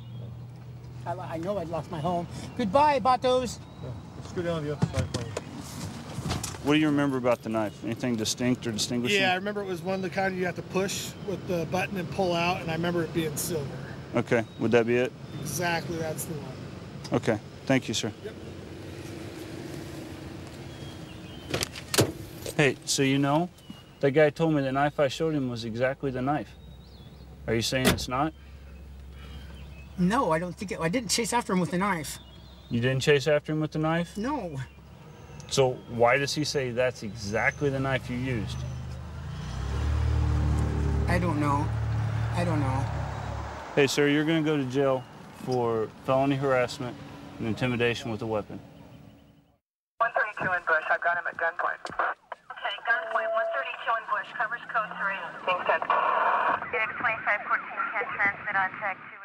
I know I lost my home. Goodbye, Batos.
Let's go down the other side.
What do you remember about the knife? Anything distinct or distinguishing?
Yeah, I remember it was one of the kind you have to push with the button and pull out, and I remember it being silver.
Okay, would that be it?
Exactly, that's the one.
Okay, thank you, sir.
Yep.
Hey, so you know, that guy told me the knife I showed him was exactly the knife. Are you saying it's not?
No, I don't think I didn't chase after him with a knife.
You didn't chase after him with the knife?
No.
So why does he say that's exactly the knife you used?
I don't know. I don't know.
Hey, sir, you're going to go to jail for felony harassment and intimidation with a weapon.
132 in Bush. I've got him at gunpoint. Okay, gunpoint. 132 in Bush. Covers code 3. Thanks, 10.
Phoenix 2514 can transmit on tag 2.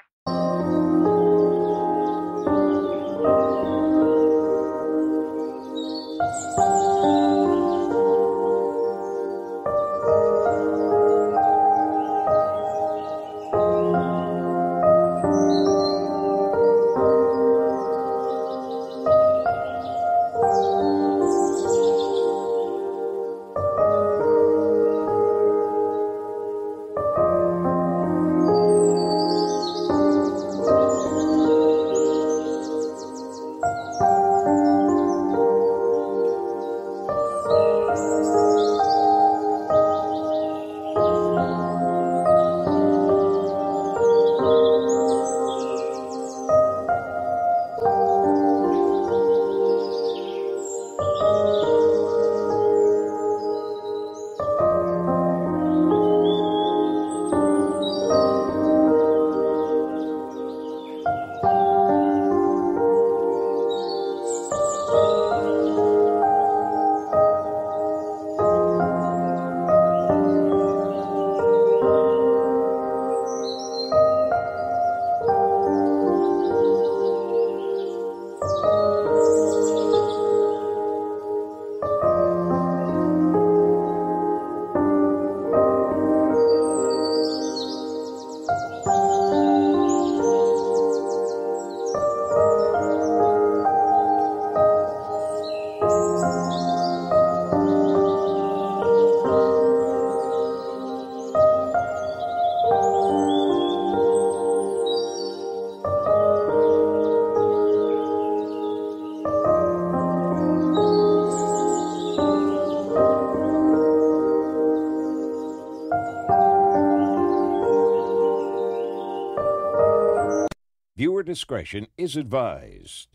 Viewer discretion is advised.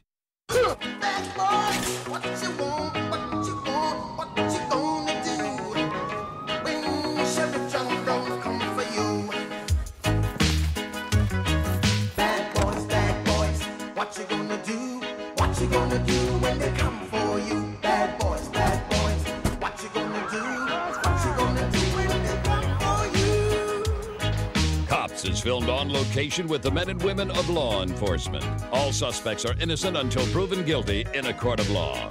Is filmed on location with the men and women of law enforcement. All suspects are innocent until proven guilty in a court of law.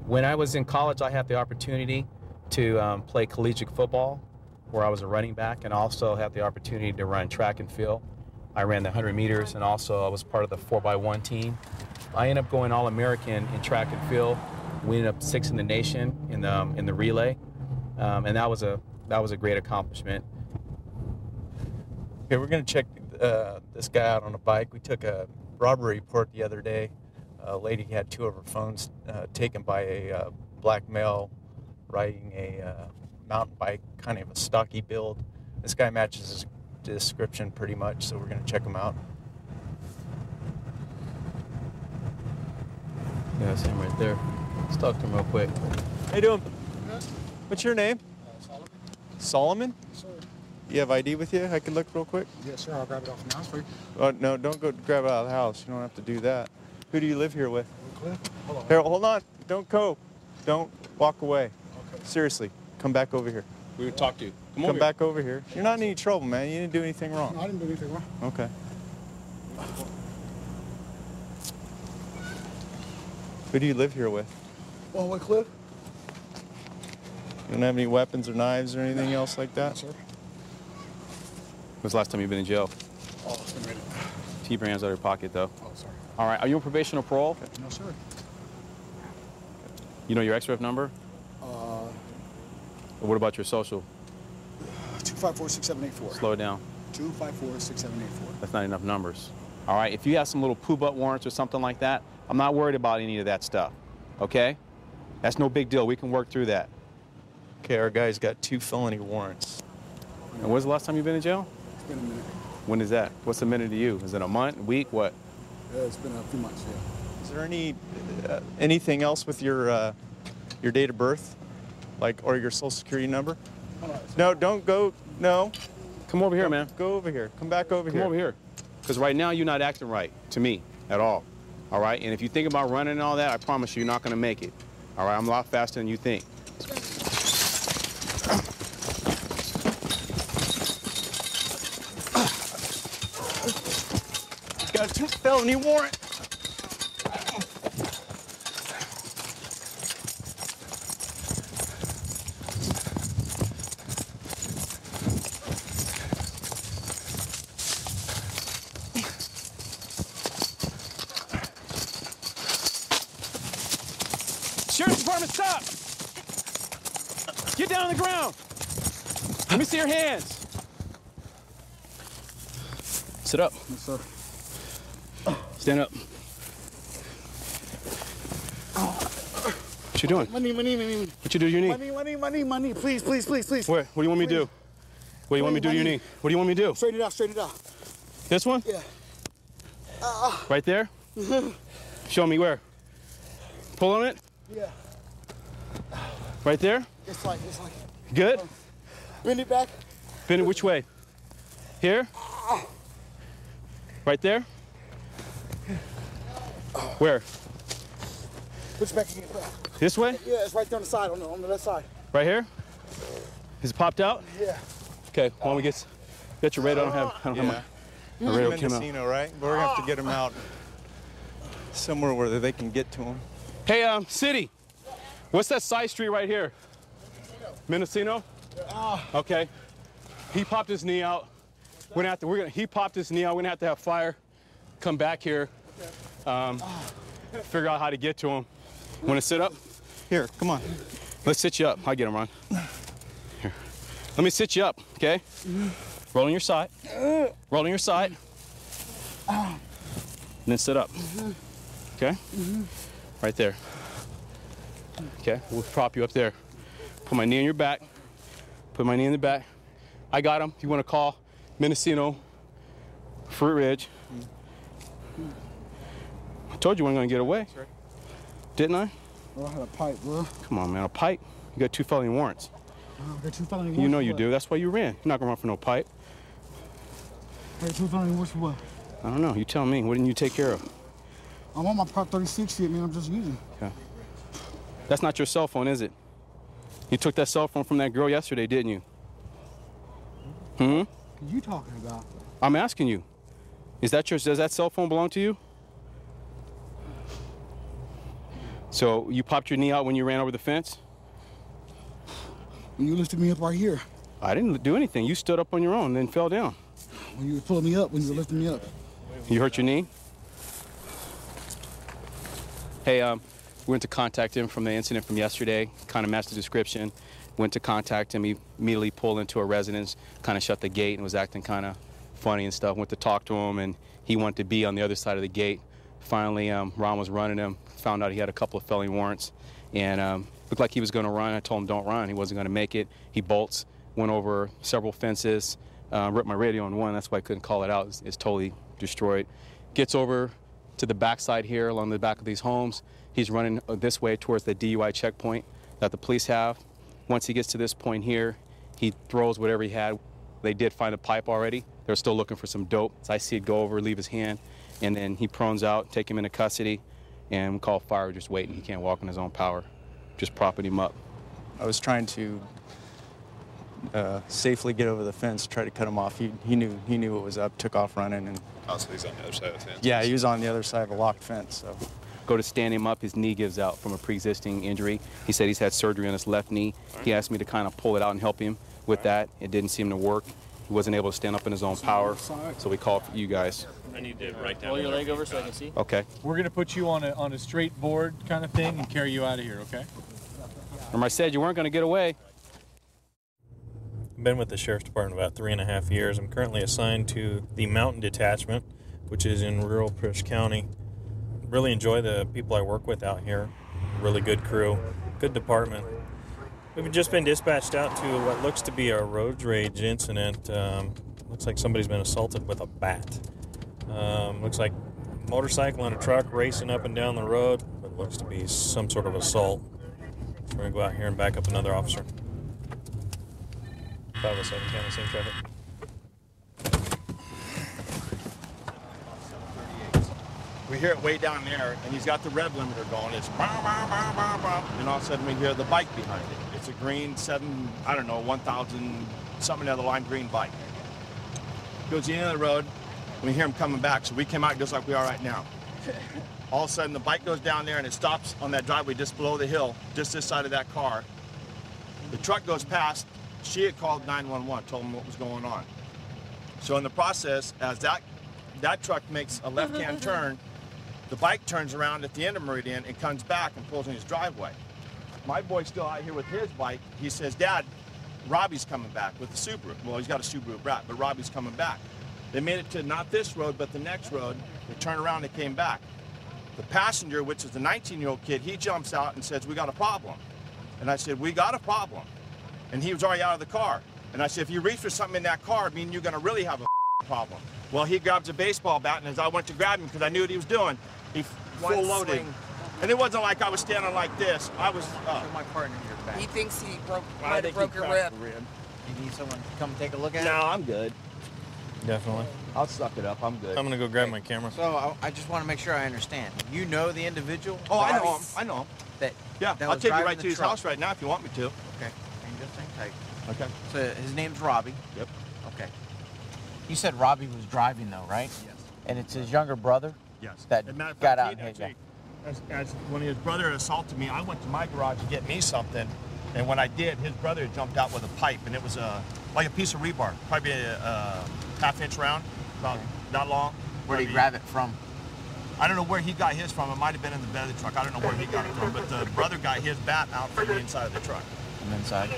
When I was in college, I had the opportunity to play collegiate football, where I was a running back, and also had the opportunity to run track and field. I ran the 100 meters, and also I was part of the 4x1 team. I ended up going All-American in track and field. We ended up 6th in the nation in the relay, and that was a great accomplishment.
Okay, we're going to check this guy out on a bike. We took a robbery report the other day. A lady had 2 of her phones taken by a black male riding a mountain bike, kind of a stocky build. This guy matches his description pretty much, so we're going to check him out.
Yeah, that's him right there. Let's talk to him real quick.
How you doing? What's your name? Solomon. Solomon?
Sir.
You have ID with you? I can look real quick?
Yes, sir. I'll grab it off the house for you.
Oh, no, don't go grab it out of the house. You don't have to do that. Who do you live here with?
Cliff? Hold on.
Here, hold on. Don't go. Don't walk away. Okay. Seriously, come back over here.
We would talk to you.
Come back over here. You're not in any trouble, man. You didn't do anything wrong.
No, I didn't do anything wrong.
Okay. Who do you live here with?
Well, what, Cliff?
You don't have any weapons or knives or anything else like that?
No, sir.
When's the last time you've been in jail?
Oh, it's been ready.
Keep your hands out of your pocket, though.
Oh, sorry.
All right. Are you on probation or parole?
No, sir.
You know your XREF number? What about your social?
254-6784.
Slow it down.
254-6784.
That's not enough numbers. All right. If you have some little poo-butt warrants or something like that, I'm not worried about any of that stuff. Okay? That's no big deal. We can work through that.
Okay, our guy's got 2 felony warrants.
And when's the last time you've been in jail?
It's been a minute.
When is that? What's a minute to you? Is it a month, a week, what?
It's been a few months, yeah.
Is there any anything else with your date of birth, like, or your social security number? No, don't go. No.
Come over here, man.
Go over here. Come back over here.
Come over here. Because right now you're not acting right to me at all. All right? And if you think about running and all that, I promise you, you're not going to make it. All right? I'm a lot faster than you think.
Got a 2 felony warrant.
Sheriff's Department, stop! Get down on the ground. Let me see your hands. Sit up.
Yes, sir.
Stand up. What you doing?
Money.
What you do to your knee?
Money. Please.
Where? What do you want me to do? What do you want me to do to your knee? What do you want me to do?
Straighten it out.
This one?
Yeah.
Right there? Show me where. Pull on it?
Yeah.
Right there?
It's like.
Good?
Bend it back.
Bend it which way? Here? Right there? Where?
Push back again.
This way?
Yeah, it's right there on the side, on the left side.
Right here? Is it popped out?
Yeah.
Okay, why don't we get your radar? I don't have my radar came out.
Mendocino, right? We're gonna have to get him out somewhere where they can get to him.
Hey, City, what's that side street right here? Mendocino? Okay. He popped his knee out. He popped his knee out. We're gonna have to have fire. Come back here. Figure out how to get to him. Want to sit up?
Here, come on.
Let's sit you up. I'll get him, Ron. Here. Let me sit you up, okay? Roll on your side. Roll on your side. And then sit up. Okay? Right there. Okay, we'll prop you up there. Put my knee on your back. Put my knee in the back. I got him. If you want to call Mendocino, Fruit Ridge. I told you we weren't going to get away. Didn't I?
Well, I had a pipe, bro.
Come on, man. A pipe? You got 2 felony warrants.
I got 2 felony warrants.
You know you
for
do. That's why you ran. You're not going to run for no pipe.
I got 2 felony warrants for what?
I don't know. You tell me. What didn't you take care of?
I'm on my Prop 36 shit, man. I'm just using.
Okay. That's not your cell phone, is it? You took that cell phone from that girl yesterday, didn't you?
What are you talking about?
I'm asking you. Does that cell phone belong to you? So you popped your knee out when you ran over the fence?
When you lifted me up right here.
I didn't do anything. You stood up on your own and then fell down.
When you were pulling me up, when you were lifting me up.
You hurt your knee? Hey, we went to contact him from the incident from yesterday, kind of matched the description. Went to contact him, he immediately pulled into a residence, kind of shut the gate and was acting kind of funny and stuff. Went to talk to him and he wanted to be on the other side of the gate. Finally, Ron was running him, found out he had a couple of felony warrants and looked like he was going to run. I told him don't run, he wasn't going to make it. He bolts, went over several fences, ripped my radio on one, that's why I couldn't call it out, it's totally destroyed. Gets over to the backside here along the back of these homes. He's running this way towards the DUI checkpoint that the police have. Once he gets to this point here, he throws whatever he had. They did find a pipe already. They're still looking for some dope. So I see it go over, leave his hand, and then he prones out, take him into custody, and we call fire, just waiting. He can't walk on his own power, just propping him up.
I was trying to safely get over the fence, try to cut him off. He knew what was up, took off running, and
Oh, so he's on the other side of the fence?
yeah, he was on the other side of a locked fence. So
Go to stand him up, his knee gives out from a pre-existing injury. He said he's had surgery on his left knee. He asked me to kind of pull it out and help him with that. It didn't seem to work. He wasn't able to stand up in his own power, so we called for you guys.
I need to write down.
Roll your leg over so I can see.
Okay.
We're gonna put you on a straight board kind of thing and carry you out of here, okay?
Remember I said you weren't going to get away.
I've been with the Sheriff's Department about 3.5 years. I'm currently assigned to the Mountain Detachment, which is in rural Pierce County. Really enjoy the people I work with out here. Really good crew, good department. We've just been dispatched out to what looks to be a road rage incident. Looks like somebody's been assaulted with a bat. Looks like motorcycle and a truck racing up and down the road, but looks to be some sort of assault. So we're gonna go out here and back up another officer. 507 County Scene Traffic.
We hear it way down there, and he's got the rev limiter going. It's bah, bah, bah, bah, bah, and all of a sudden we hear the bike behind it. It's a green 1,000 something other line green bike. Goes to the end of the road, and we hear him coming back. So we came out just like we are right now. All of a sudden the bike goes down there and it stops on that driveway just below the hill, just this side of that car. The truck goes past. She had called 911, told them what was going on. So in the process, as that truck makes a left-hand turn, the bike turns around at the end of Meridian and comes back and pulls in his driveway. My boy's still out here with his bike. He says, Dad, Robbie's coming back with the Subaru. Well, he's got a Subaru Brat, but Robbie's coming back. They made it to not this road, but the next road. They turned around and came back. The passenger, which is the 19-year-old kid, he jumps out and says, we got a problem. And I said, we got a problem. And he was already out of the car. And I said, if you reach for something in that car, I mean, you're going to really have a problem. Well, he grabs a baseball bat, and as I went to grab him, because I knew what he was doing, he full loaded. And it wasn't like I was standing like this. I was
my partner here back.
He thinks he might have broke your rib.
You need someone to come take a look at it?
No, I'm good.
Definitely.
I'll suck it up. I'm good.
I'm gonna go grab my camera.
So I just want to make sure I understand. You know the individual?
Oh, I know him. I know him.
That
I'll take you right to his
truck.
house right now if you want me to.
Okay. And just hang tight.
Okay.
So his name's Robbie.
Yep.
Okay. You said Robbie was driving though, right?
Yes.
And it's his younger brother?
Yes.
That
As a matter of
got
fact,
out
he
and hit you.
as when his brother assaulted me, I went to my garage to get me something, and when I did, his brother jumped out with a pipe, and it was like a piece of rebar, probably a half-inch round, about that long.
Where did he grab it from?
I don't know where he got his from. It might have been in the bed of the truck. I don't know where he got it from, but the brother got his bat out from the inside of the truck.
From inside?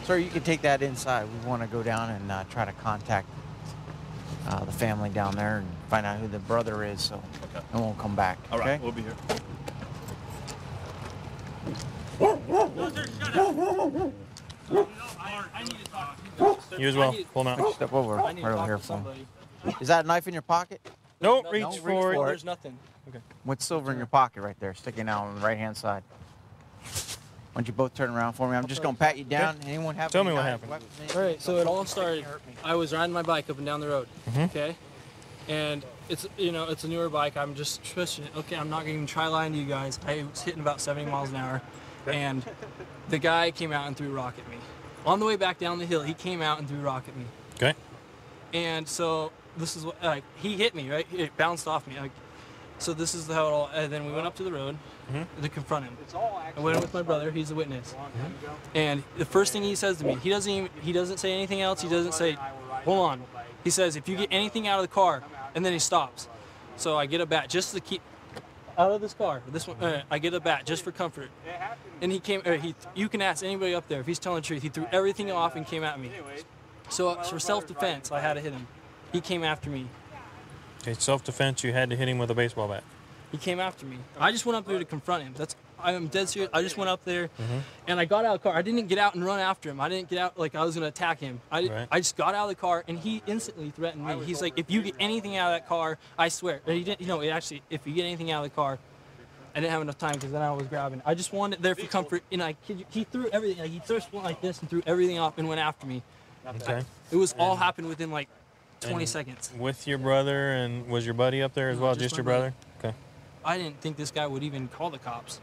Sir, you can take that inside. We want to go down and try to contact the family down there and find out who the brother is, so I won't come back.
All right,
okay?
we'll be here.
You as well. Pull him out.
Step over. Right over here for him. Is that a knife in your pocket?
Don't reach for it.
There's nothing.
Okay.
What's silver in your pocket right there, sticking out on the right-hand side? Why don't you both turn around for me? I'm just going to pat you down.
Okay.
Anyone have
Tell
any
me what
knives,
happened.
weapons,
All right, so it all started. I was riding my bike up and down the road. Okay, and it's it's a newer bike. I'm just pushing it. Okay, I'm not going to try lying to you guys. I was hitting about 70 miles an hour, and the guy came out and threw a rock at me. On the way back down the hill, he came out and threw a rock at me.
Okay.
And so this is what he hit me, right? It bounced off me. So this is how it all. And then we went up to the road to confront him. I went in with my brother. He's a witness. And the first thing he says to me, he doesn't say anything else. He doesn't say, hold on. He says, if you get anything out of the car, and then he stops. So I get a bat just to keep out of this car. This one, I get a bat just for comfort. And he came. You can ask anybody up there if he's telling the truth. He threw everything off and came at me. So for self-defense, I had to hit him. He came after me.
Okay, self-defense, you had to hit him with a baseball bat.
He came after me. I just went up there to confront him. I'm dead serious. I just went up there, and I got out of the car. I didn't get out and run after him. I didn't get out like I was going to attack him. I just got out of the car, and he instantly threatened me. He's like, if you get anything out of that car, I swear. And he didn't, actually, if you get anything out of the car, I didn't have enough time because then I was grabbing. I just wanted it there for comfort, and he threw everything. He threw one like this and threw everything off and went after me.
Okay.
It was all happened within like 20 seconds.
With your brother, and was your buddy up there as well? Just your brother? Okay.
I didn't think this guy would even call the cops.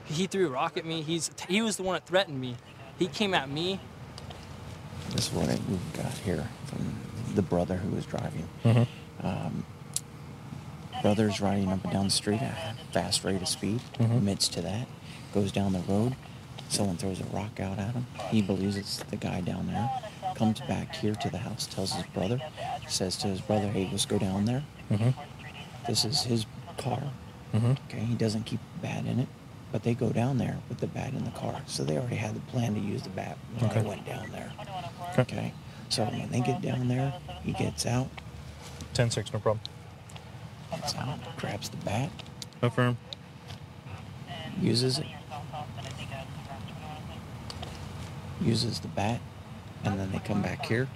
He threw a rock at me. He was the one that threatened me. He came at me.
This is what we got here from the brother who was driving. Brother's riding up and down the street at a fast rate of speed, admits to that, goes down the road. Someone throws a rock out at him. He believes it's the guy down there. Comes back here to the house, tells his brother, says to his brother, hey, let's go down there. This is his car. Okay, he doesn't keep the bat in it, but they go down there with the bat in the car. So they already had the plan to use the bat when they went down there. Okay, so when they get down there, he gets out.
10-6, no problem.
Gets out, grabs the bat.
Affirm.
Uses it. Uses the bat, and then they come back here.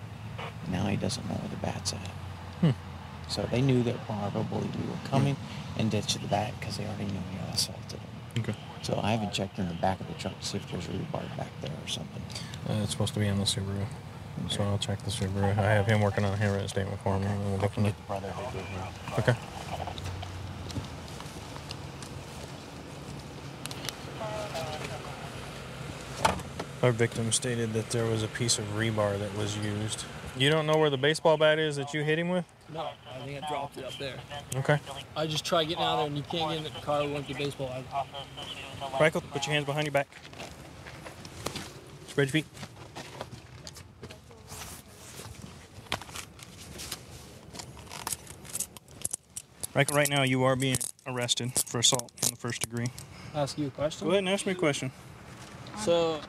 Now he doesn't know where the bat's at. So they knew that probably we were coming and ditched the bat because they already knew we had assaulted him.
Okay.
So I haven't checked in the back of the truck to see if there's rebar back there or something.
It's supposed to be in the Subaru. So I'll check the Subaru. I have him working on a handwritten statement for me. And we'll
I can get the brother to do it.
Okay. Our victim stated that there was a piece of rebar that was used. You don't know where the baseball bat is that you hit him with?
No, I think I dropped it up there.
Okay.
I just tried getting out of there, and you can't get in the car with empty baseball.
Michael, put your hands behind your back. Spread your feet. Michael, right now you are being arrested for assault in the first degree.
Ask you a question?
Go ahead and ask me a question.
So,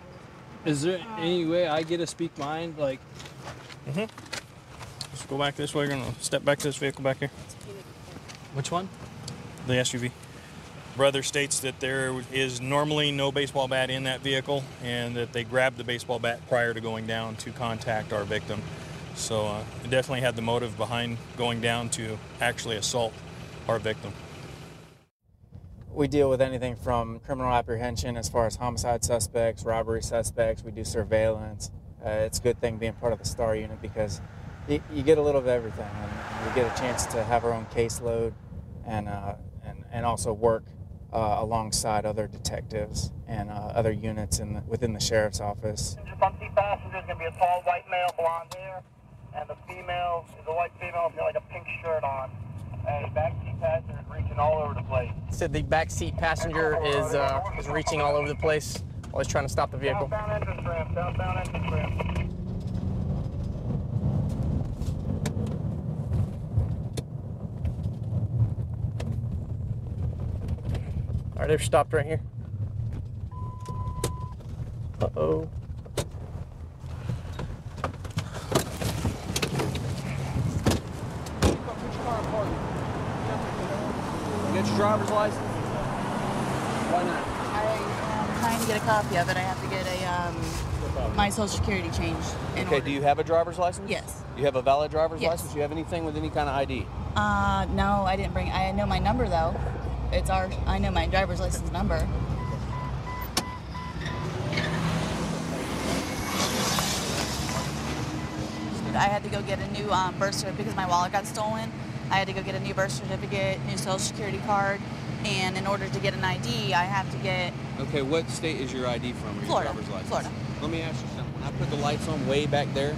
is there any way I get to speak mine? Like,
Let's go back this way. We're going to step back to this vehicle back here.
Which one?
The SUV. Brother states that there is normally no baseball bat in that vehicle and that they grabbed the baseball bat prior to going down to contact our victim. So it definitely had the motive behind going down to actually assault our victim.
We deal with anything from criminal apprehension as far as homicide suspects, robbery suspects. We do surveillance. It's a good thing being part of the STAR unit because you get a little of everything, and we get a chance to have our own caseload and also work alongside other detectives and other units within the sheriff's office.
Front seat passenger is going to be a tall white male, blonde hair, and the female is a white female with like a pink shirt on. And the back seat passenger is reaching all over the place.
Said the back seat passenger is reaching all over the place while he's trying to stop the vehicle.
Southbound entrance ramp, southbound entrance ramp.
All right, they've stopped right here. Uh-oh.
Get your driver's license? Why not?
I'm trying to get a copy of it. I have to get my social security changed.
Okay, do you have a driver's license?
Yes.
You have a valid driver's
Yes.
license? You have anything with any kind of ID?
No, I didn't bring. I know my number though. I know my driver's license number. I had to go get a new birth certificate because my wallet got stolen. I had to go get a new birth certificate, new social security card, and in order to get an ID, I have to get.
Okay, what state is your ID from? Or your
Florida.
driver's license?
Florida.
Let me ask you something. When I put the lights on way back there,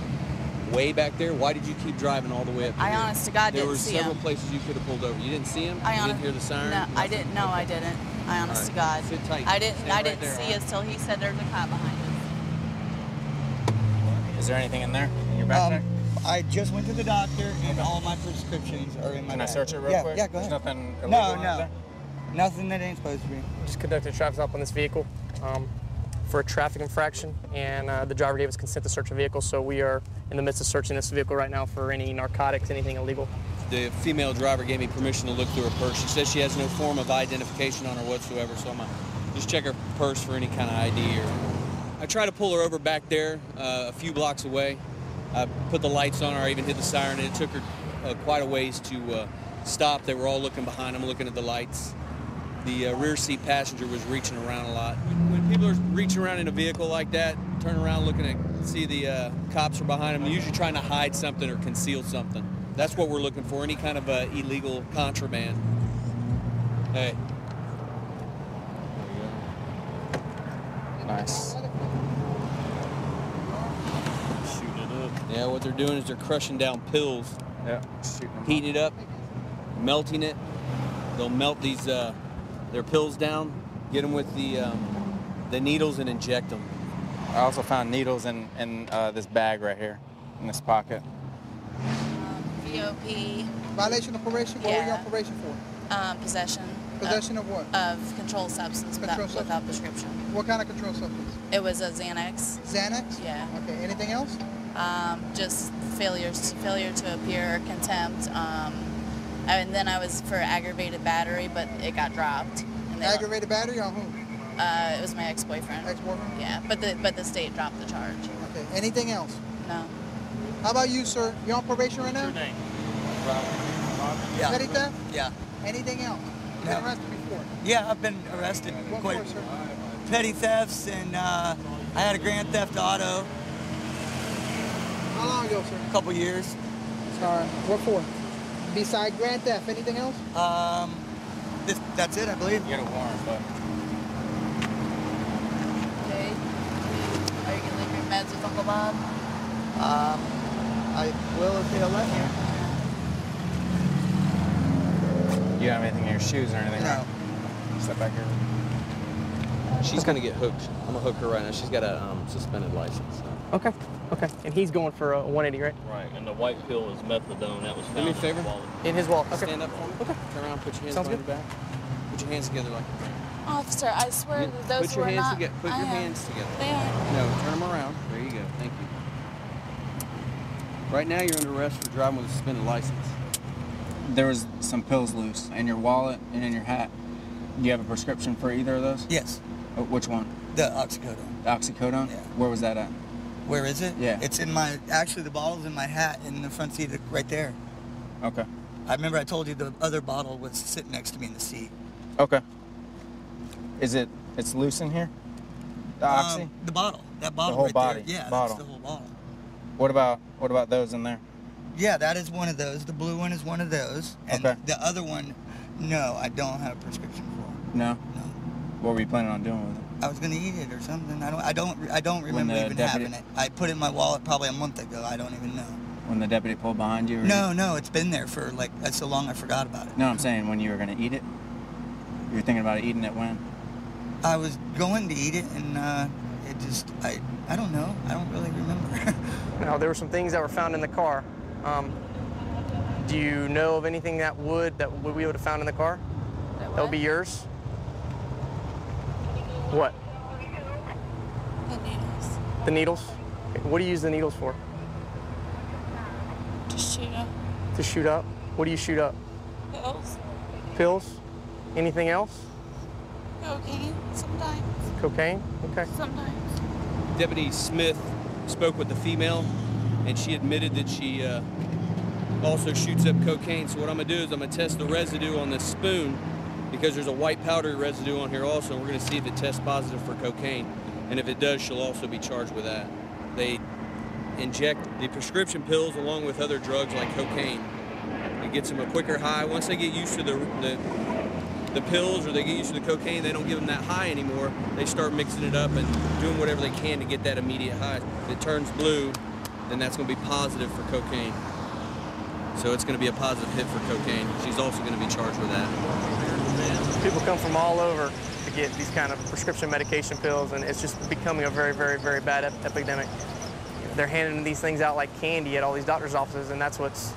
why did you keep driving all the way up to
I
here?
honest to God
there
didn't
were
see
several
him.
places you could have pulled over. You didn't see him? You didn't hear the siren?
No, I didn't. No, I didn't. I honest to God.
Sit tight.
I didn't.
Stay
I
right
didn't
there,
see
all right?
us till he said there's a cop behind us.
Is there anything in there in your backpack?
I just went to the doctor, and all my prescriptions are in my
Can I
bag.
search it real
Yeah,
quick?
Yeah, go
There's
ahead.
nothing illegal
No,
in
no.
there?
Nothing that ain't supposed to be.
Just conducted a traffic stop on this vehicle for a traffic infraction, and the driver gave us consent to search the vehicle, so we are in the midst of searching this vehicle right now for any narcotics, anything illegal.
The female driver gave me permission to look through her purse. She says she has no form of identification on her whatsoever, so I'm going to just check her purse for any kind of ID. I tried to pull her over back there a few blocks away. I put the lights on her, I even hit the siren, and it took her quite a ways to stop. They were all looking behind them, looking at the lights. The rear seat passenger was reaching around a lot. When people are reaching around in a vehicle like that, turning around looking at See, the cops are behind them. They're usually trying to hide something or conceal something. That's what we're looking for, any kind of illegal contraband. Hey.
Nice.
Shooting it up. Yeah, what they're doing is they're crushing down pills.
Yeah.
Heating it up, melting it. They'll melt these their pills down, get them with the needles and inject them.
I also found needles in this bag right here, in this pocket.
VOP.
Violation of probation? What were you on probation for?
Possession.
Possession of what?
Of controlled substance without prescription.
What kind of controlled substance?
It was a Xanax.
Xanax?
Yeah.
Okay, anything else?
Just failure to appear, contempt. And then I was for aggravated battery, but it got dropped. And
Aggravated battery on whom?
It was my ex-boyfriend.
Ex-boyfriend?
Yeah, but the state dropped the charge.
Okay, anything else?
No.
How about you, sir? You on probation right now?
What's your name?
Yeah. Petty theft?
Yeah.
Anything else? You've been arrested before?
Yeah, I've been arrested
What
quite
for, sir?
petty thefts, and I had a grand theft auto.
How long ago, sir?
A couple years.
Sorry. What for? Beside grand theft, anything else?
That's it, I believe.
You get a warrant, but.
Okay. Are you gonna leave your meds with Uncle Bob?
I will if they'll let me.
You don't have anything in your shoes or anything, right? Step back here.
She's gonna get hooked. I'm gonna hook her right now. She's got a suspended license. So.
Okay. Okay. And he's going for a 180, right?
Right. And the white pill is methadone. That was found
Do me a
in
favor.
his wallet.
In his wallet. Okay.
Stand up for me. Okay. Turn around. Put your hands
Sounds
behind
good.
your back. Put your hands together like a friend.
Officer, I swear that those
Put your
were
hands
not.
together. Put your hands together.
They are.
No, turn them around. There you go. Thank you. Right now, you're under arrest for driving with a suspended license.
There was some pills loose in your wallet and in your hat. Do you have a prescription for either of those?
Yes.
Which one?
The oxycodone.
The oxycodone?
Yeah.
Where was that at?
Where is it?
Yeah.
It's in my, actually the bottle's in my hat in the front seat right there.
Okay.
I remember I told you the other bottle was sitting next to me in the seat.
Okay. It's loose in here? The oxy?
The bottle. That bottle
the whole
right
body.
there. Yeah,
bottle.
that's the whole bottle.
What about those in there?
Yeah, that is one of those. The blue one is one of those. And
Okay.
the other one, no, I don't have a prescription for.
No? No. What were you planning on doing with it?
I was gonna eat it or something. I don't remember
the
even
deputy-
having it. I put it in my wallet probably a month ago. I don't even know.
When the deputy pulled behind you? Or
No, it's been there for like that's so long I forgot about it.
No, I'm saying when you were going to eat it? You were thinking about eating it when?
I was going to eat it and it just I don't know. I don't really remember.
Now, there were some things that were found in the car. Do you know of anything that we would have found in the car? That would be yours? What?
The needles.
The needles? Okay. What do you use the needles for?
To shoot up.
To shoot up? What do you shoot up?
Pills.
Pills? Anything else?
Cocaine. Sometimes.
Cocaine? Okay.
Sometimes.
Deputy Smith spoke with the female, and she admitted that she also shoots up cocaine. So what I'm gonna do is I'm gonna test the residue on this spoon because there's a white powdery residue on here also, and we're gonna see if it tests positive for cocaine. And if it does, she'll also be charged with that. They inject the prescription pills along with other drugs like cocaine. It gets them a quicker high. Once they get used to the pills or they get used to the cocaine, they don't give them that high anymore. They start mixing it up and doing whatever they can to get that immediate high. If it turns blue, then that's going to be positive for cocaine. So it's going to be a positive hit for cocaine. She's also going to be charged with that.
People come from all over to get these kind of prescription medication pills, and it's just becoming a very, very, very bad epidemic. They're handing these things out like candy at all these doctors' offices, and that's what's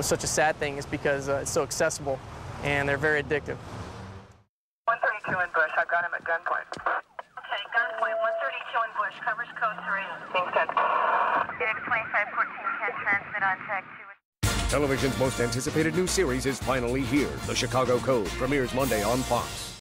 such a sad thing is because it's so accessible, and they're very addictive.
132 in Bush. I've got him at gunpoint.
Okay, gunpoint 132 in Bush. Covers code 3.
Being sent.
Unix 2514 can transmit on tag 2.
Television's most anticipated new series is finally here. The Chicago Code premieres Monday on Fox.